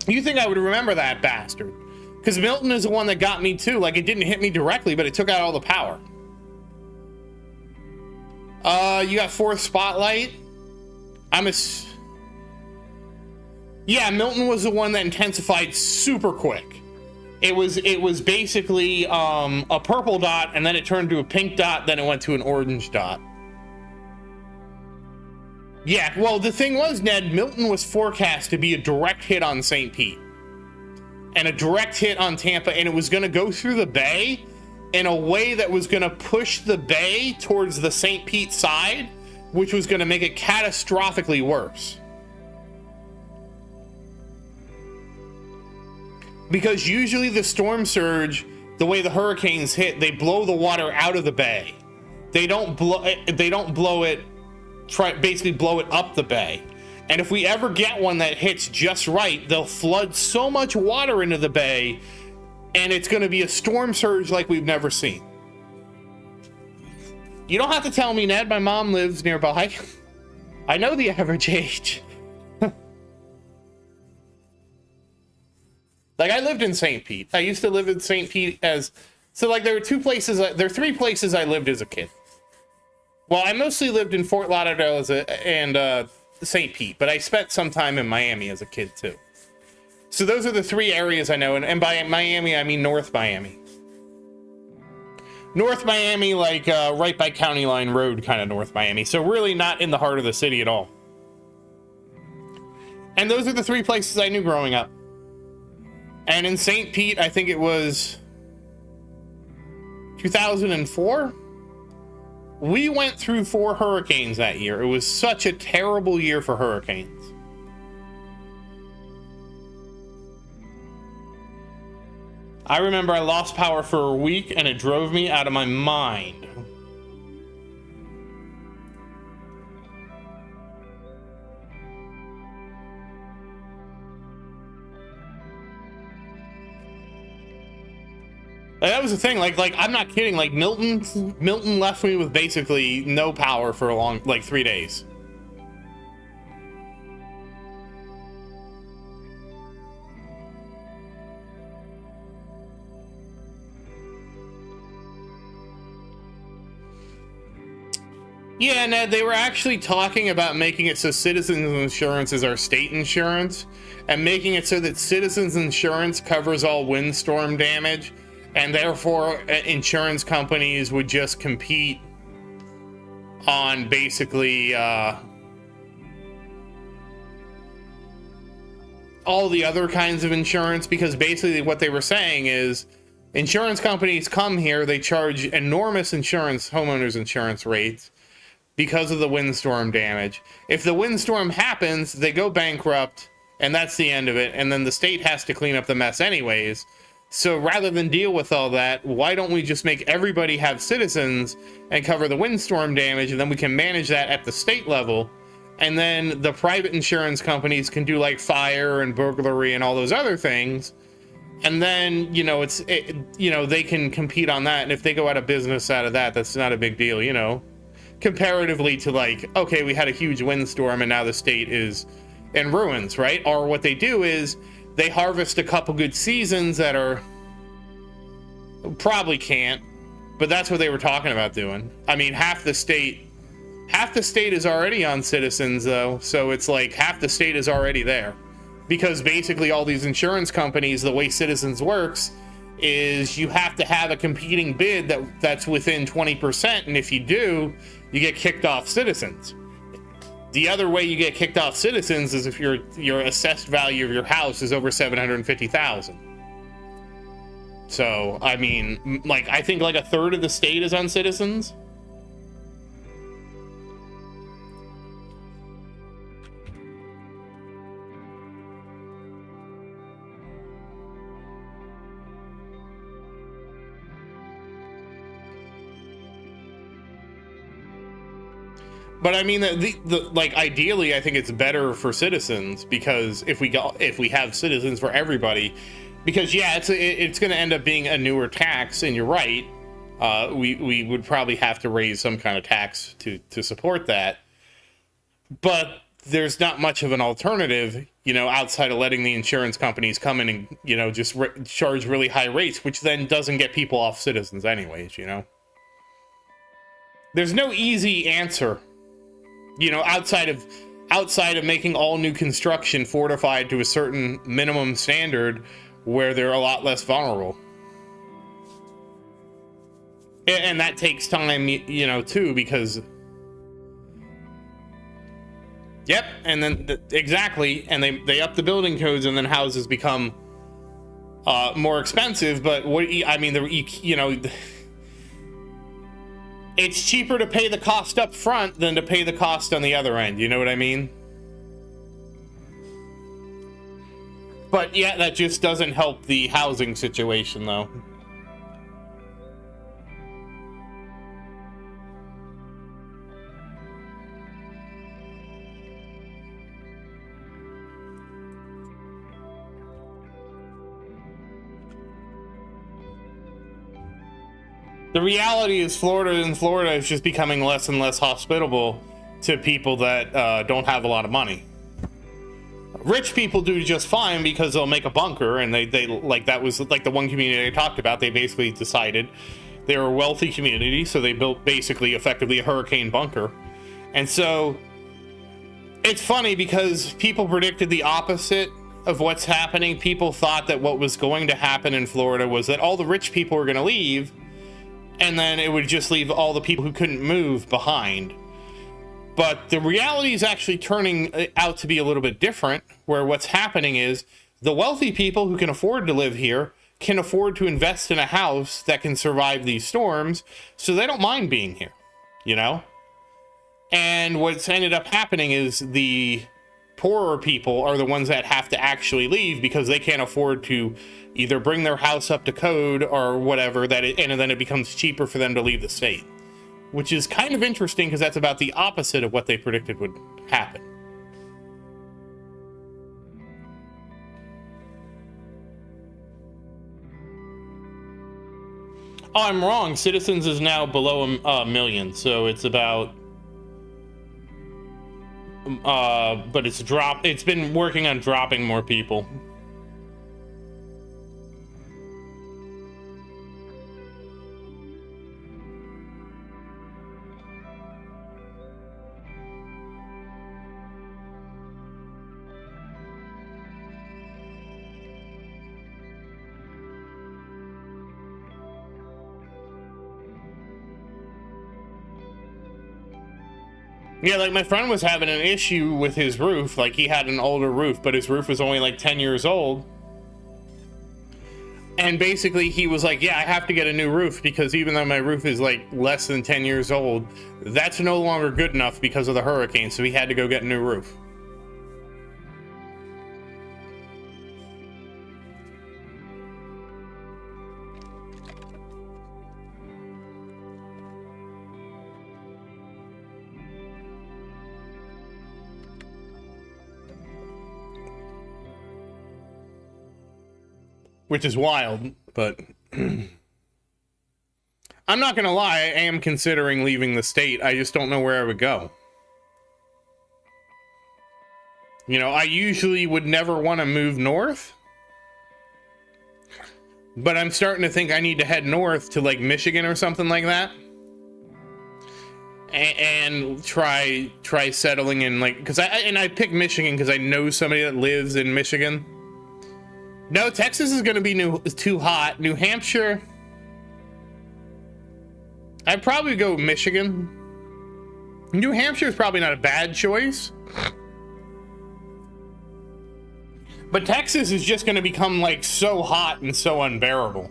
You think I would remember that bastard? Because Milton is the one that got me too. Like, it didn't hit me directly, but it took out all the power. You got fourth spotlight. Yeah, Milton was the one that intensified super quick. It was basically a purple dot, and then it turned to a pink dot, then it went to an orange dot. Yeah, well, the thing was, Ned, Milton was forecast to be a direct hit on St. Pete. And a direct hit on Tampa, and it was going to go through the bay in a way that was going to push the bay towards the St. Pete side, which was going to make it catastrophically worse. Because usually the storm surge, the way the hurricanes hit, they blow the water out of the bay. They don't blow it, basically blow it up the bay. And if we ever get one that hits just right, they'll flood so much water into the bay, and it's going to be a storm surge like we've never seen. You don't have to tell me, Ned. My mom lives nearby. I know the average age. Like, I lived in St. Pete. I used to live in St. Pete like, there are three places I lived as a kid. Well, I mostly lived in Fort Lauderdale and St. Pete, but I spent some time in Miami as a kid too. So those are the three areas I know, and by Miami I mean North Miami. North Miami, like right by County Line Road, kind of North Miami. So really not in the heart of the city at all. And those are the three places I knew growing up. And in St. Pete, I think it was 2004. We went through 4 hurricanes that year. It was such a terrible year for hurricanes. I remember I lost power for a week and it drove me out of my mind. That was the thing, like I'm not kidding, like Milton left me with basically no power for 3 days. Yeah, no, they were actually talking about making it so citizens insurance is our state insurance, and making it so that citizens insurance covers all windstorm damage, and therefore insurance companies would just compete on basically all the other kinds of insurance, because basically what they were saying is insurance companies come here, they charge enormous homeowners insurance rates because of the windstorm damage. If the windstorm happens, they go bankrupt, and that's the end of it, and then the state has to clean up the mess anyways. So rather than deal with all that, why don't we just make everybody have citizens and cover the windstorm damage, and then we can manage that at the state level, and then the private insurance companies can do like fire and burglary and all those other things, and then they can compete on that, and if they go out of business out of that, that's not a big deal, comparatively to like, okay, we had a huge windstorm and now the state is in ruins, right? Or what they do is they harvest a couple good seasons that are probably can't, but that's what they were talking about doing. I mean, half the state is already on citizens though, so it's like half the state is already there, because basically all these insurance companies, the way citizens works is you have to have a competing bid that's within 20%, and if you do, you get kicked off citizens. The other way you get kicked off citizens is if your assessed value of your house is over $750,000. So, I mean, like, I think like a third of the state is on citizens. But I mean, like ideally, I think it's better for citizens, because if we have citizens for everybody, because yeah, it's going to end up being a newer tax, and you're right, we would probably have to raise some kind of tax to support that, but there's not much of an alternative, outside of letting the insurance companies come in and just charge really high rates, which then doesn't get people off citizens anyways. There's no easy answer. Outside of making all new construction fortified to a certain minimum standard where they're a lot less vulnerable. And that takes time, too, because... Yep, and then, exactly, and they up the building codes, and then houses become more expensive, but it's cheaper to pay the cost up front than to pay the cost on the other end. You know what I mean? But yeah, that just doesn't help the housing situation, though. The reality is Florida is just becoming less and less hospitable to people that don't have a lot of money. Rich people do just fine because they'll make a bunker, and they like, that was like the one community I talked about. They basically decided they were a wealthy community, so they built basically effectively a hurricane bunker. And so it's funny because people predicted the opposite of what's happening. People thought that what was going to happen in Florida was that all the rich people were going to leave, and then it would just leave all the people who couldn't move behind. But the reality is actually turning out to be a little bit different, where what's happening is the wealthy people who can afford to live here can afford to invest in a house that can survive these storms, so they don't mind being here, And what's ended up happening is the poorer people are the ones that have to actually leave because they can't afford to either bring their house up to code or whatever, and then it becomes cheaper for them to leave the state, which is kind of interesting because that's about the opposite of what they predicted would happen. Oh, I'm wrong. Citizens is now below a million, so it's about but it's been working on dropping more people. Yeah, like my friend was having an issue with his roof. Like he had an older roof, but his roof was only like 10 years old. And basically he was like, yeah, I have to get a new roof because even though my roof is like less than 10 years old, that's no longer good enough because of the hurricane. So he had to go get a new roof. Which is wild, but I'm not gonna lie, I am considering leaving the state. I just don't know where I would go. You know, I usually would never want to move north, but I'm starting to think I need to head north to like Michigan or something like that, and try settling in, like, because I picked Michigan because I know somebody that lives in Michigan. No, Texas is going to be too hot. New Hampshire, I'd probably go Michigan. New Hampshire is probably not a bad choice. But Texas is just going to become like so hot and so unbearable.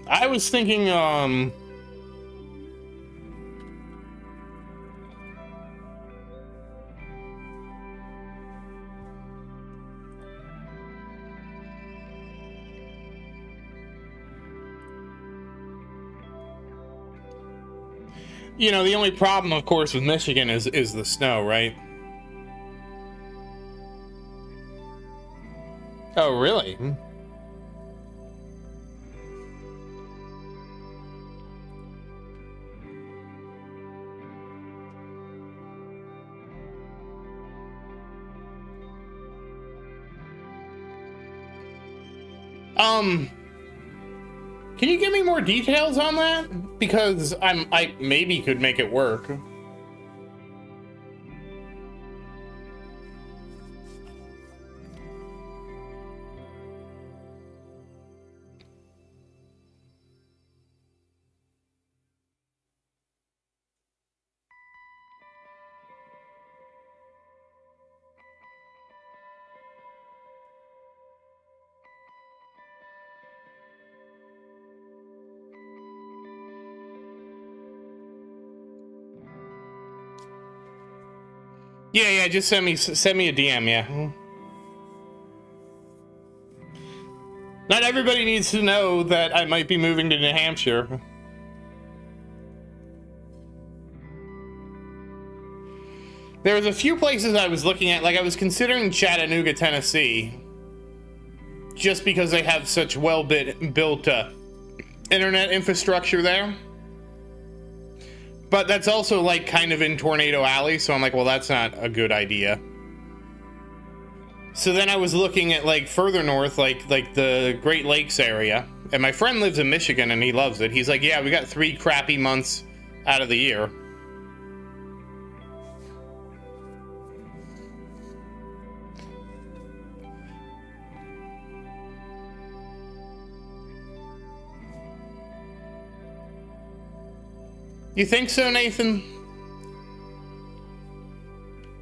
I was thinking, you know, the only problem, of course, with Michigan is the snow, right? Oh, really? Can you give me more details on that? Because I maybe could make it work. Yeah, just send me a DM, yeah. Not everybody needs to know that I might be moving to New Hampshire. There was a few places I was looking at, like I was considering Chattanooga, Tennessee, just because they have such well-built internet infrastructure there. But that's also like kind of in Tornado Alley, so I'm like, well, that's not a good idea. So then I was looking at like further north, like the Great Lakes area, and my friend lives in Michigan and he loves it. He's like, yeah, we got 3 crappy months out of the year. You think so, Nathan?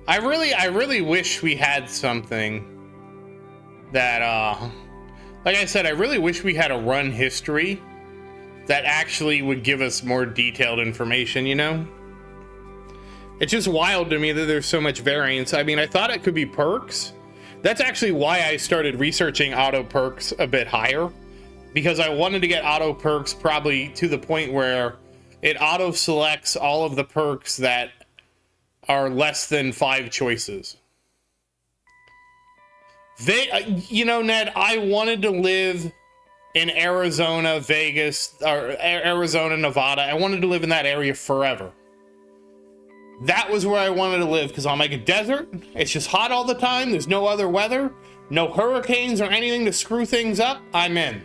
I really wish we had something that, like I said, I really wish we had a run history that actually would give us more detailed information, you know? It's just wild to me that there's so much variance. I mean, I thought it could be perks. That's actually why I started researching auto perks a bit higher, because I wanted to get auto perks probably to the point where it auto selects all of the perks that are less than 5 choices. You know, Ned, I wanted to live in Arizona, Vegas, or Arizona, Nevada. I wanted to live in that area forever. That was where I wanted to live, because I'm like a desert. It's just hot all the time. There's no other weather, no hurricanes or anything to screw things up. I'm in.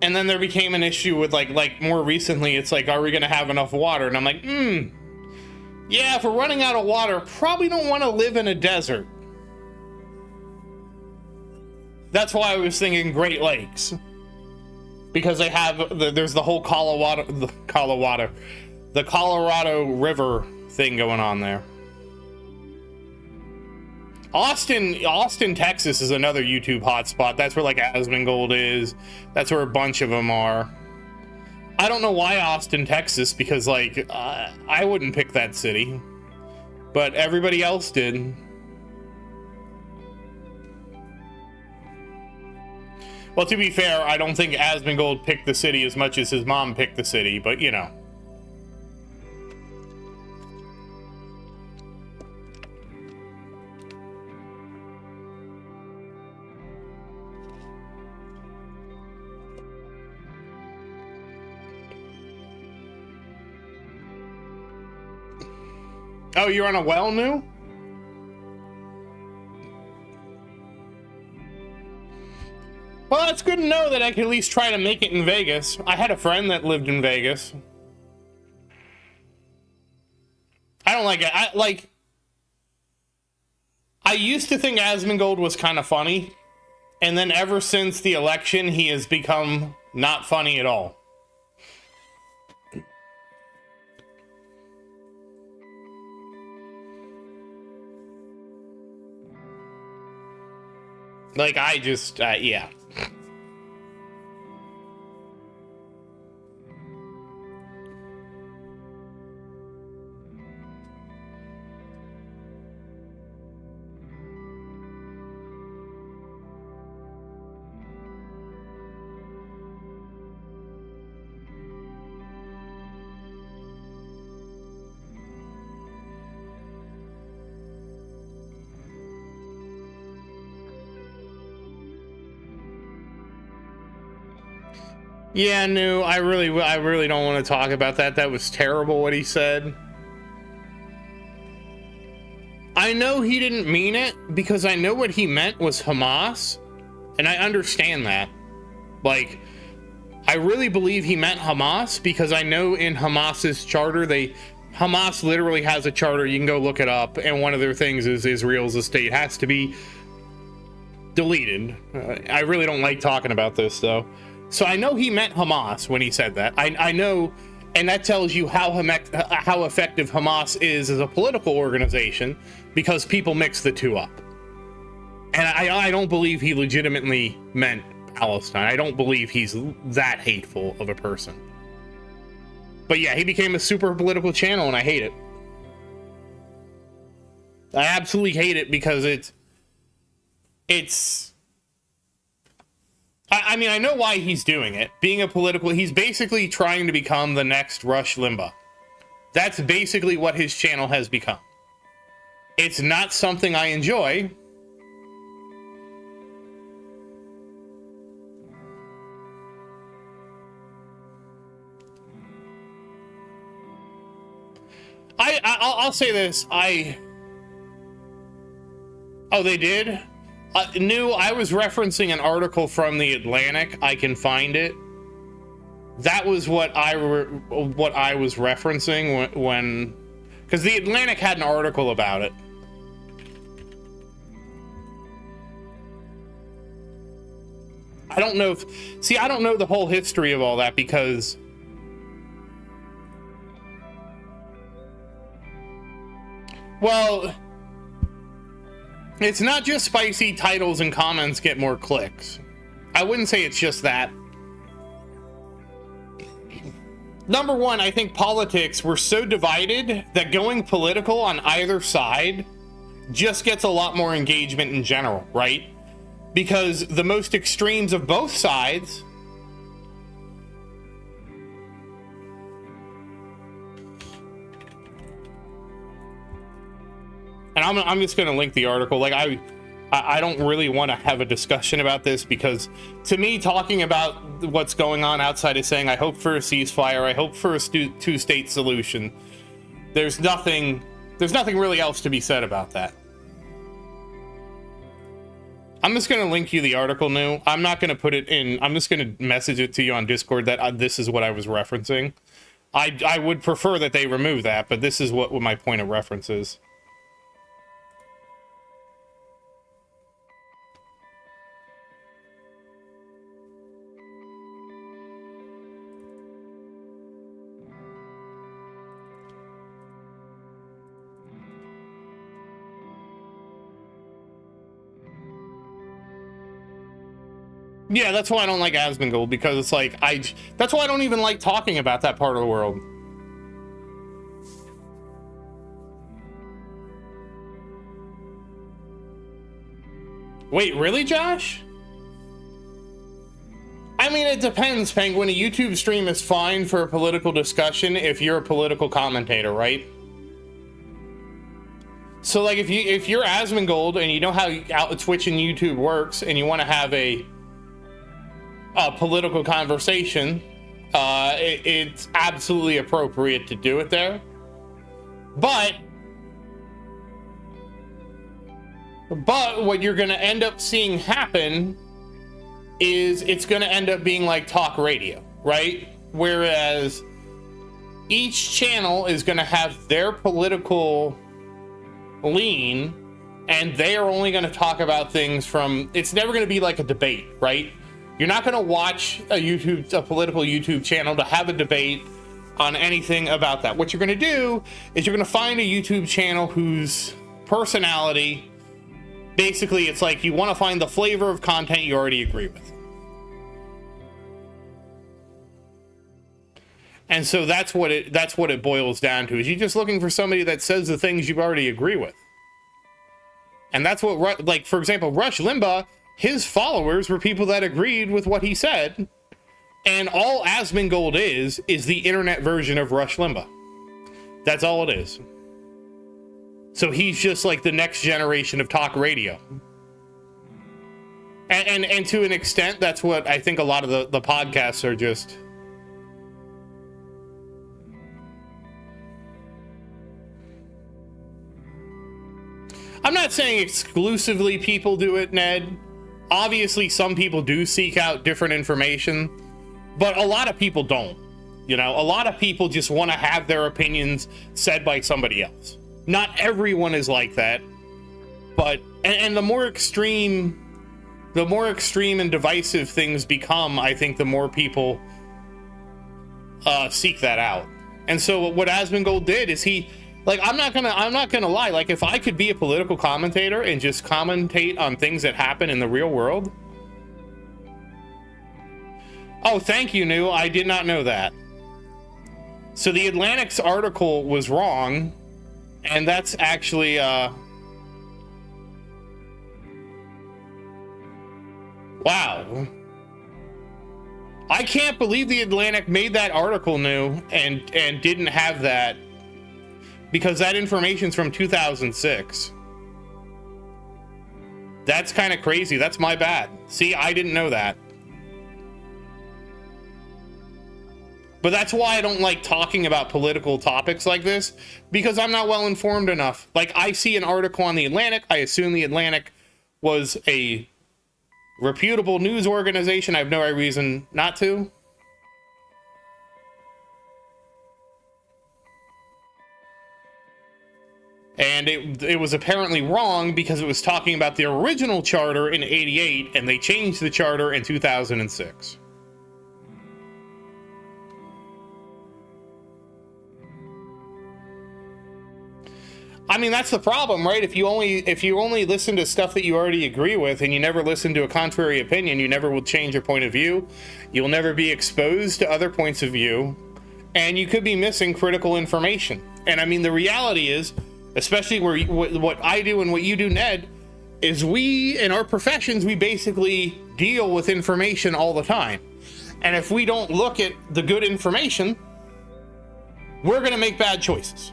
And then there became an issue with like more recently, it's like, are we gonna have enough water? And I'm like, yeah, if we're running out of water, probably don't want to live in a desert. That's why I was thinking Great Lakes. because they have there's the whole the Colorado River thing going on there. Austin, Texas is another YouTube hotspot. That's where like Asmongold is. That's where a bunch of them are. I don't know why Austin, Texas, because like I wouldn't pick that city, but everybody else did. Well, to be fair, I don't think Asmongold picked the city as much as his mom picked the city, but you know. Oh, you're on a well new? Well, that's good to know that I can at least try to make it in Vegas. I had a friend that lived in Vegas. I don't like it. I used to think Asmongold was kind of funny, and then ever since the election, he has become not funny at all. Like, I just, yeah. Yeah, no, I really don't want to talk about that. That was terrible what he said. I know he didn't mean it because I know what he meant was Hamas, and I understand that. Like, I really believe he meant Hamas because I know in Hamas's charter, Hamas literally has a charter. You can go look it up, and one of their things is Israel's estate has to be deleted. I really don't like talking about this though. So I know he meant Hamas when he said that. I know, and that tells you how effective Hamas is as a political organization because people mix the two up. And I don't believe he legitimately meant Palestine. I don't believe he's that hateful of a person. But yeah, he became a super political channel and I hate it. I absolutely hate it because I mean, I know why he's doing it. He's basically trying to become the next Rush Limbaugh. That's basically what his channel has become. It's not something I enjoy. I'll say this. Oh, they did? I was referencing an article from The Atlantic. I can find it. That was what I was referencing when because The Atlantic had an article about it. I don't know I don't know the whole history of all that because well, it's not just spicy titles and comments get more clicks. I wouldn't say it's just that. Number one, I think politics, we're so divided that going political on either side just gets a lot more engagement in general, right? Because the most extremes of both sides and I'm just going to link the article. Like I don't really want to have a discussion about this because to me, talking about what's going on outside is saying, I hope for a ceasefire. I hope for a two-state solution. There's nothing really else to be said about that. I'm just going to link you the article new. I'm not going to put it in. I'm just going to message it to you on Discord that this is what I was referencing. I would prefer that they remove that, but this is what my point of reference is. Yeah, that's why I don't like Asmongold, because it's like, that's why I don't even like talking about that part of the world. Wait, really, Josh? I mean, it depends, Penguin. A YouTube stream is fine for a political discussion if you're a political commentator, right? So, like, if you're Asmongold and you know how Twitch and YouTube works, and you want to have a political conversation, it's absolutely appropriate to do it there. But what you're going to end up seeing happen is it's going to end up being like talk radio, right? Whereas each channel is going to have their political lean, and they are only going to talk about things from, it's never going to be like a debate, right? You're not going to watch a political YouTube channel to have a debate on anything about that. What you're going to do is you're going to find a YouTube channel whose personality, basically, it's like you want to find the flavor of content you already agree with. And so that's what it boils down to, is you're just looking for somebody that says the things you already agree with. And that's what, like, for example, Rush Limbaugh, his followers were people that agreed with what he said. And all Asmongold is the internet version of Rush Limbaugh. That's all it is. So he's just like the next generation of talk radio. And to an extent, that's what I think a lot of the podcasts are just. I'm not saying exclusively people do it, Ned. Obviously, some people do seek out different information, but a lot of people don't. You know, a lot of people just want to have their opinions said by somebody else. Not everyone is like that, but and the more extreme and divisive things become, I think the more people seek that out. And so what Asmongold did is he, like, I'm not gonna lie, like, if I could be a political commentator and just commentate on things that happen in the real world. Oh, thank you, New. I did not know that. So the Atlantic's article was wrong, and that's actually wow. I can't believe the Atlantic made that article, New, and didn't have that, because that information's from 2006. That's kind of crazy. That's my bad. See, I didn't know that. But that's why I don't like talking about political topics like this, because I'm not well informed enough. Like, I see an article on the Atlantic, I assume the Atlantic was a reputable news organization. I have no reason not to. And it was apparently wrong because it was talking about the original charter in '88, and they changed the charter in 2006. I mean, that's the problem, right? If you only listen to stuff that you already agree with, and you never listen to a contrary opinion, you never will change your point of view. You'll never be exposed to other points of view, and you could be missing critical information. And I mean, the reality is, especially what I do and what you do, Ned, is we, in our professions, we basically deal with information all the time. And if we don't look at the good information, we're going to make bad choices.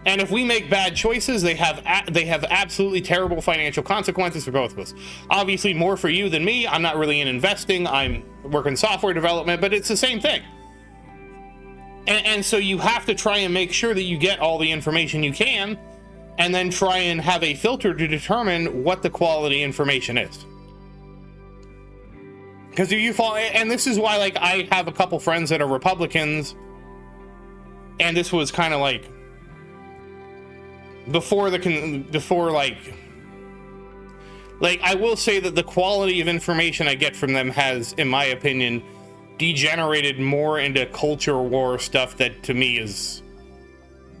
And if we make bad choices, they have absolutely terrible financial consequences for both of us. Obviously, more for you than me. I'm not really in investing. I'm working software development, but it's the same thing. And so you have to try and make sure that you get all the information you can, and then try and have a filter to determine what the quality information is. Because if you fall, and this is why, like, I have a couple friends that are Republicans, and this was kind of like before I will say that the quality of information I get from them has, in my opinion, degenerated more into culture war stuff that to me is,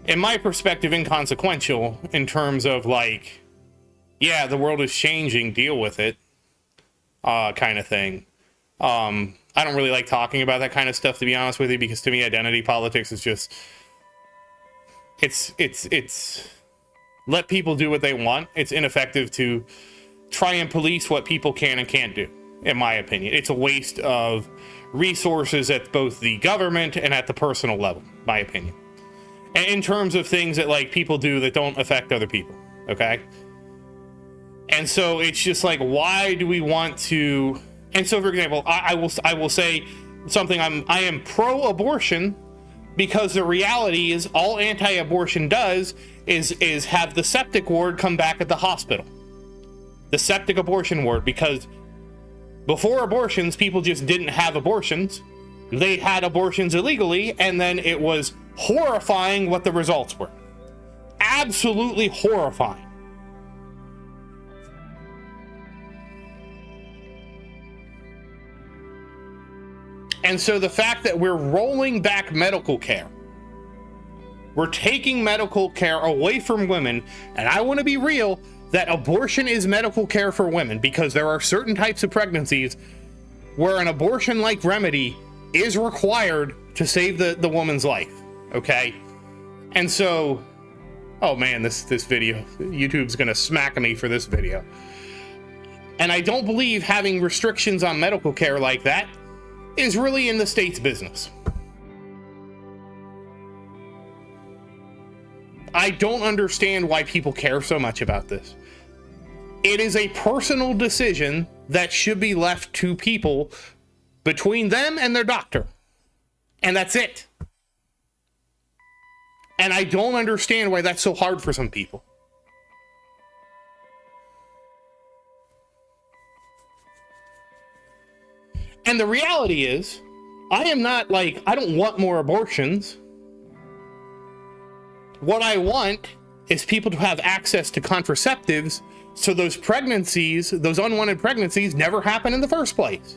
in my perspective, inconsequential in terms of, like, yeah, the world is changing, deal with it. kind of thing. I don't really like talking about that kind of stuff, to be honest with you, because to me, identity politics is just, it's let people do what they want. It's ineffective to try and police what people can and can't do, in my opinion. It's a waste of resources at both the government and at the personal level, my opinion. And in terms of things that like people do that don't affect other people, okay? And so it's just like, why do we want to? And so, for example, I will say something. I am pro-abortion because the reality is all anti-abortion does is have the septic ward come back at the hospital, the septic abortion ward, because before abortions, people just didn't have abortions. They had abortions illegally, and then it was horrifying what the results were. Absolutely horrifying. And so the fact that we're rolling back medical care, we're taking medical care away from women, and I want to be real, that abortion is medical care for women, because there are certain types of pregnancies where an abortion-like remedy is required to save the woman's life, okay? And so, oh man, this video, YouTube's gonna smack me for this video. And I don't believe having restrictions on medical care like that is really in the state's business. I don't understand why people care so much about this. It is a personal decision that should be left to people between them and their doctor. And that's it. And I don't understand why that's so hard for some people. And the reality is, I am not like, I don't want more abortions. What I want is people to have access to contraceptives so those pregnancies, those unwanted pregnancies, never happen in the first place.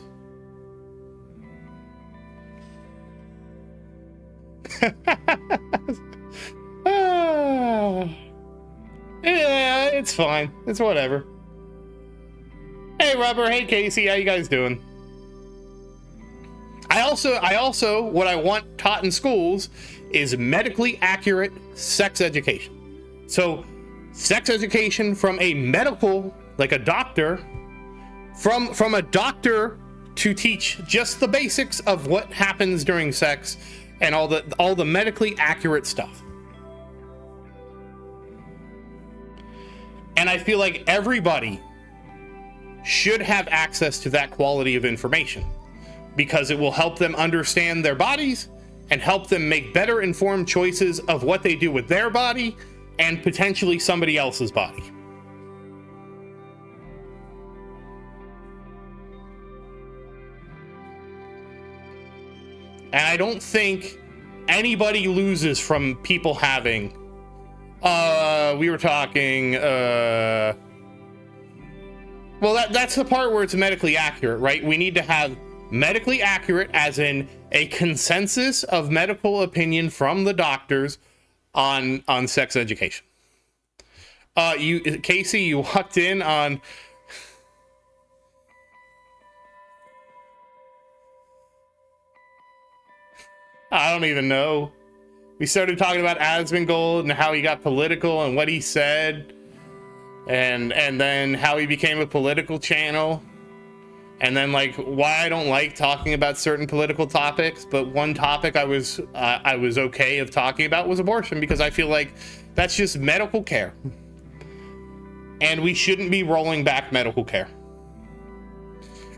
Yeah, it's fine. It's whatever. Hey, Rubber. Hey, Casey. How you guys doing? I also, what I want taught in schools is medically accurate sex education. So, sex education from a medical, like a doctor, from a doctor to teach just the basics of what happens during sex and all the medically accurate stuff. And I feel like everybody should have access to that quality of information, because it will help them understand their bodies and help them make better informed choices of what they do with their body and potentially somebody else's body. And I don't think anybody loses from people having, we were talking, well, that's the part where it's medically accurate, right? We need to have medically accurate, as in a consensus of medical opinion from the doctors on sex education. Casey, you walked in on, I don't even know. We started talking about Asmongold and how he got political and what he said, and then how he became a political channel. And then, like, why I don't like talking about certain political topics, but one topic I was okay of talking about was abortion, because I feel like that's just medical care, and we shouldn't be rolling back medical care.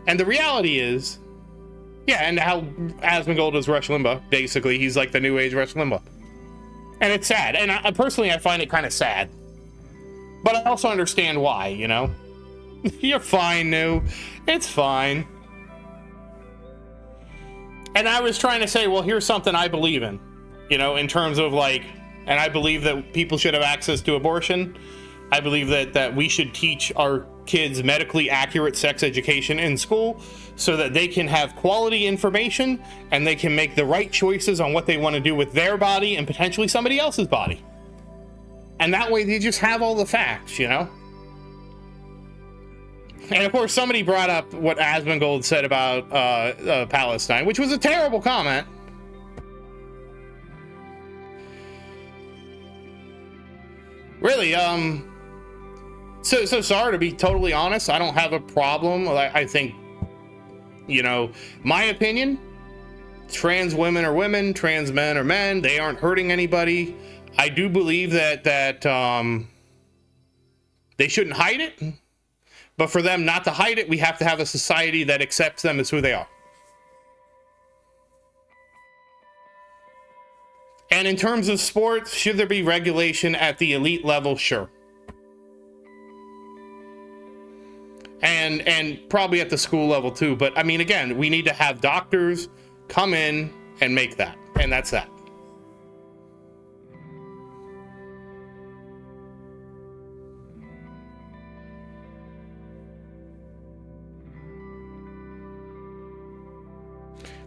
And the reality is, yeah, and how Asmongold is Rush Limbaugh. Basically, he's like the new age Rush Limbaugh, and it's sad. And I personally find it kind of sad, but I also understand why. You know. You're fine, New. It's fine. And I was trying to say, well, here's something I believe in, you know, in terms of like, and I believe that people should have access to abortion. I believe that we should teach our kids medically accurate sex education in school so that they can have quality information and they can make the right choices on what they want to do with their body and potentially somebody else's body. And that way they just have all the facts, you know? And of course, somebody brought up what Asmongold said about Palestine, which was a terrible comment. Really, so sorry, to be totally honest, I don't have a problem. I think, you know, my opinion, trans women are women, trans men are men. They aren't hurting anybody. I do believe that they shouldn't hide it. But for them not to hide it, we have to have a society that accepts them as who they are. And in terms of sports, should there be regulation at the elite level? Sure. And probably at the school level too. But I mean, again, we need to have doctors come in and make that. And that's that.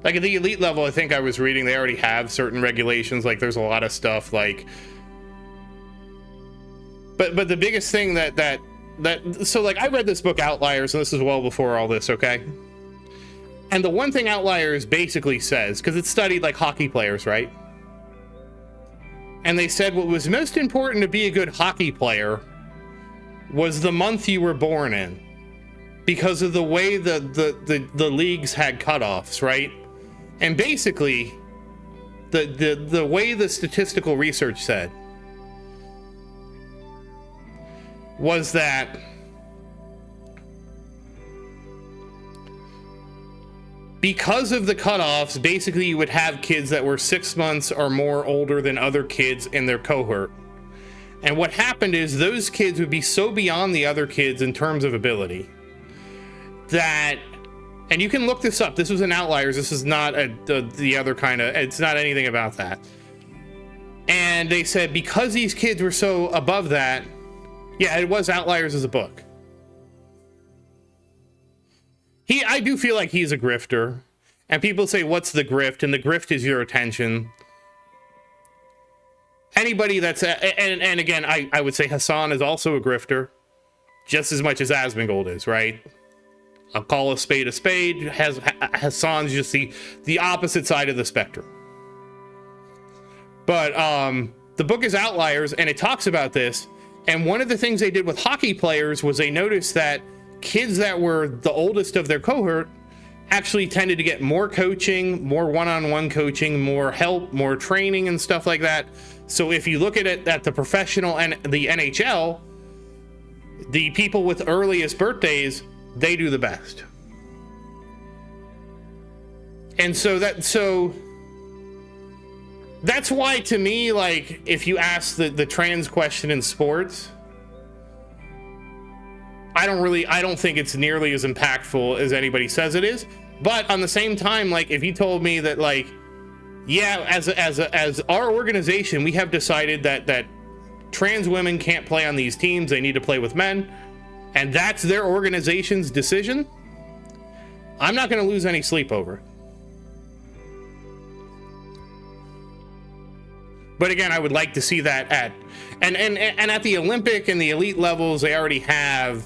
Like at the elite level, I think I was reading, they already have certain regulations. Like there's a lot of stuff like, but the biggest thing that so like I read this book Outliers, and this is well before all this, okay? And the one thing Outliers basically says, because it studied like hockey players, right? And they said what was most important to be a good hockey player was the month you were born in, because of the way the leagues had cutoffs, right? And basically, the way the statistical research said was that because of the cutoffs, basically you would have kids that were 6 months or more older than other kids in their cohort. And what happened is those kids would be so beyond the other kids in terms of ability that, and you can look this up, this was an Outliers, this is not the other kind of, it's not anything about that. And they said because these kids were so above that, yeah, it was Outliers as a book. I do feel like he's a grifter. And people say, what's the grift? And the grift is your attention. Anybody that's, and again, I would say Hassan is also a grifter, just as much as Asmongold is, right? I'll call a spade a spade. Hassan's just the opposite side of the spectrum. But the book is Outliers, and it talks about this. And one of the things they did with hockey players was they noticed that kids that were the oldest of their cohort actually tended to get more coaching, more one-on-one coaching, more help, more training and stuff like that. So if you look at it at the professional and the NHL, the people with earliest birthdays, they do the best. And so that's why, to me, like, if you ask the trans question in sports, I don't think it's nearly as impactful as anybody says it is. But on the same time, like, if you told me that, like, yeah, as our organization, we have decided that trans women can't play on these teams, they need to play with men, and that's their organization's decision, I'm not going to lose any sleep over it. But again, I would like to see that at the Olympic and the elite levels, they already have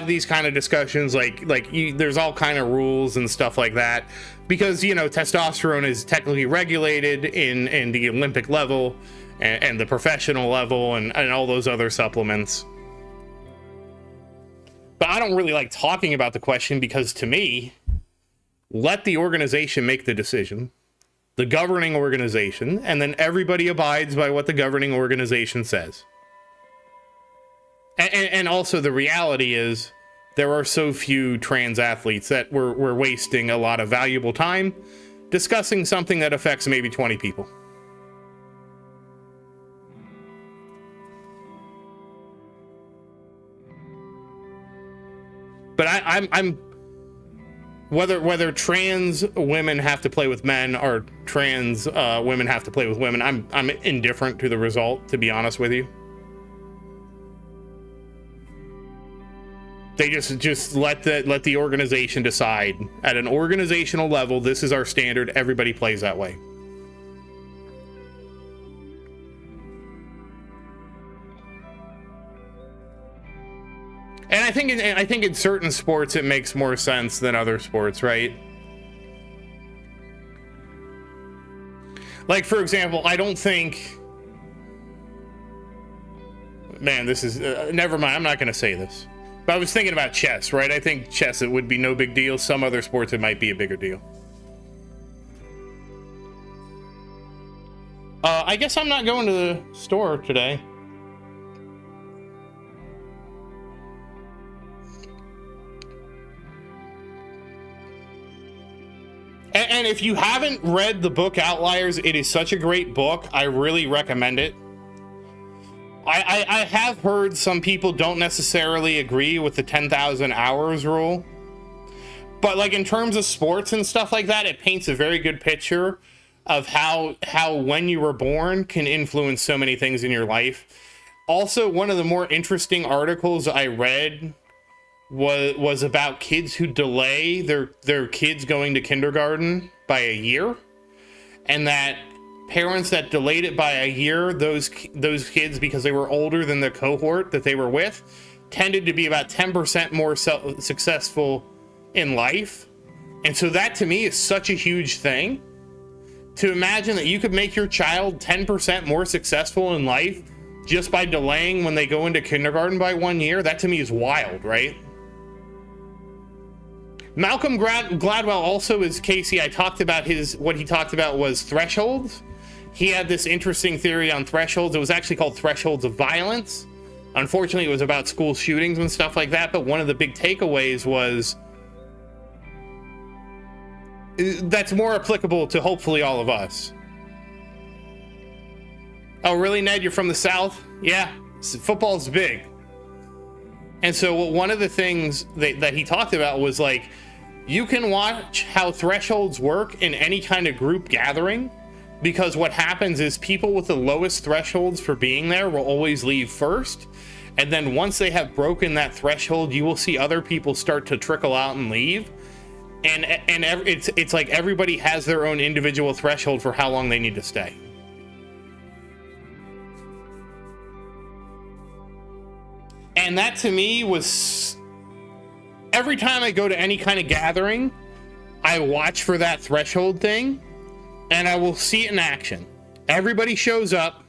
these kind of discussions, there's all kind of rules and stuff like that, because, you know, testosterone is technically regulated in the Olympic level and the professional level and all those other supplements. But I don't really like talking about the question, because to me, let the organization make the decision, the governing organization, and then everybody abides by what the governing organization says. And also the reality is there are so few trans athletes that we're wasting a lot of valuable time discussing something that affects maybe 20 people. But I'm whether trans women have to play with men or trans women have to play with women, I'm indifferent to the result, to be honest with you. They just let the organization decide. At an organizational level, this is our standard. Everybody plays that way. And I think in certain sports it makes more sense than other sports, right? Like, for example, I don't think... Man, this is... never mind, I'm not going to say this. But I was thinking about chess, right? I think chess, it would be no big deal. Some other sports, it might be a bigger deal. I guess I'm not going to the store today. And if you haven't read the book Outliers, it is such a great book. I really recommend it. I have heard some people don't necessarily agree with the 10,000 hours rule. But like in terms of sports and stuff like that, it paints a very good picture of how when you were born can influence so many things in your life. Also, one of the more interesting articles I read was about kids who delay their kids going to kindergarten by a year, and that parents that delayed it by a year, those kids, because they were older than the cohort that they were with, tended to be about 10% more successful in life. And so that to me is such a huge thing. To imagine that you could make your child 10% more successful in life just by delaying when they go into kindergarten by 1 year, that to me is wild, right? Malcolm Gladwell also is Casey. I talked about what he talked about was thresholds. He had this interesting theory on thresholds. It was actually called thresholds of violence. Unfortunately, it was about school shootings and stuff like that. But one of the big takeaways was that's more applicable to hopefully all of us. Oh, really, Ned? You're from the South? Yeah, football's big. And so one of the things that he talked about was like, you can watch how thresholds work in any kind of group gathering, because what happens is people with the lowest thresholds for being there will always leave first. And then once they have broken that threshold, you will see other people start to trickle out and leave. And it's like everybody has their own individual threshold for how long they need to stay. And that to me was, every time I go to any kind of gathering, I watch for that threshold thing, and I will see it in action. Everybody shows up,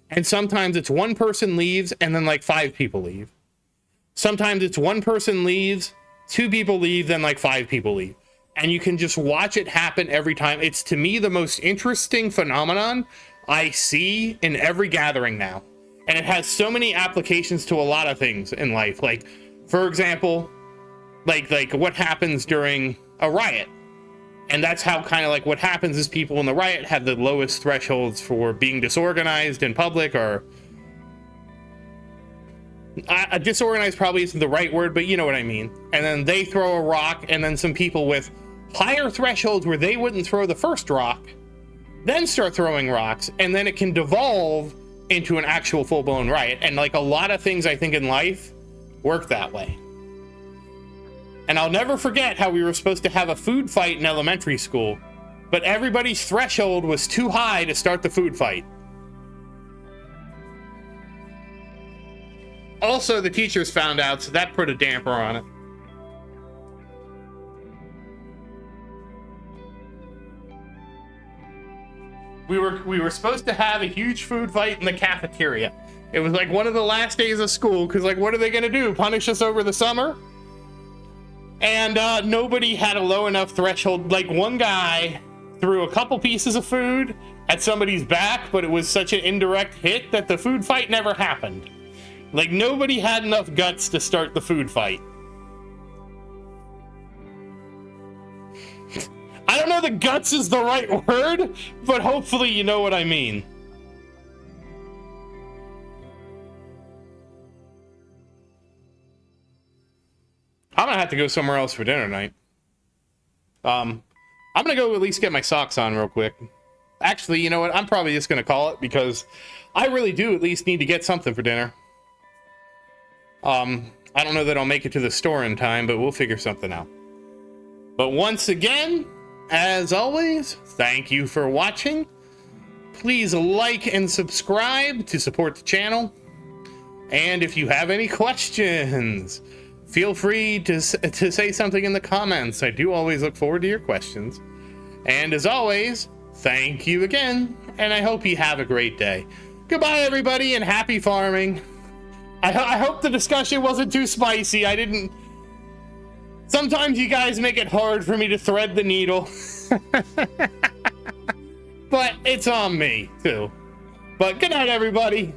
and sometimes it's one person leaves, and then like 5 people leave. Sometimes it's one person leaves, 2 people leave, then like 5 people leave. And you can just watch it happen every time. It's, to me, the most interesting phenomenon I see in every gathering now. And it has so many applications to a lot of things in life. Like, for example, like what happens during a riot. And that's how kind of like what happens is people in the riot have the lowest thresholds for being disorganized in public, or disorganized probably isn't the right word, but you know what I mean. And then they throw a rock, and then some people with higher thresholds where they wouldn't throw the first rock then start throwing rocks, and then it can devolve into an actual full-blown riot. And like a lot of things I think in life work that way. And I'll never forget how we were supposed to have a food fight in elementary school, but everybody's threshold was too high to start the food fight. Also, the teachers found out, so that put a damper on it. We were supposed to have a huge food fight in the cafeteria. It was like one of the last days of school, because like, what are they going to do? Punish us over the summer? And nobody had a low enough threshold. Like, one guy threw a couple pieces of food at somebody's back, but it was such an indirect hit that the food fight never happened. Like, nobody had enough guts to start the food fight. I don't know that guts is the right word, but hopefully you know what I mean. I'm gonna have to go somewhere else for dinner tonight. I'm gonna go at least get my socks on real quick. Actually, you know what? I'm probably just gonna call it, because I really do at least need to get something for dinner. I don't know that I'll make it to the store in time, but we'll figure something out. But once again, as always, thank you for watching. Please like and subscribe to support the channel. And if you have any questions, feel free to say something in the comments. I do always look forward to your questions. And as always, thank you again, and I hope you have a great day. Goodbye, everybody, and happy farming. I hope the discussion wasn't too spicy. I didn't... Sometimes you guys make it hard for me to thread the needle. But it's on me, too. But good night, everybody.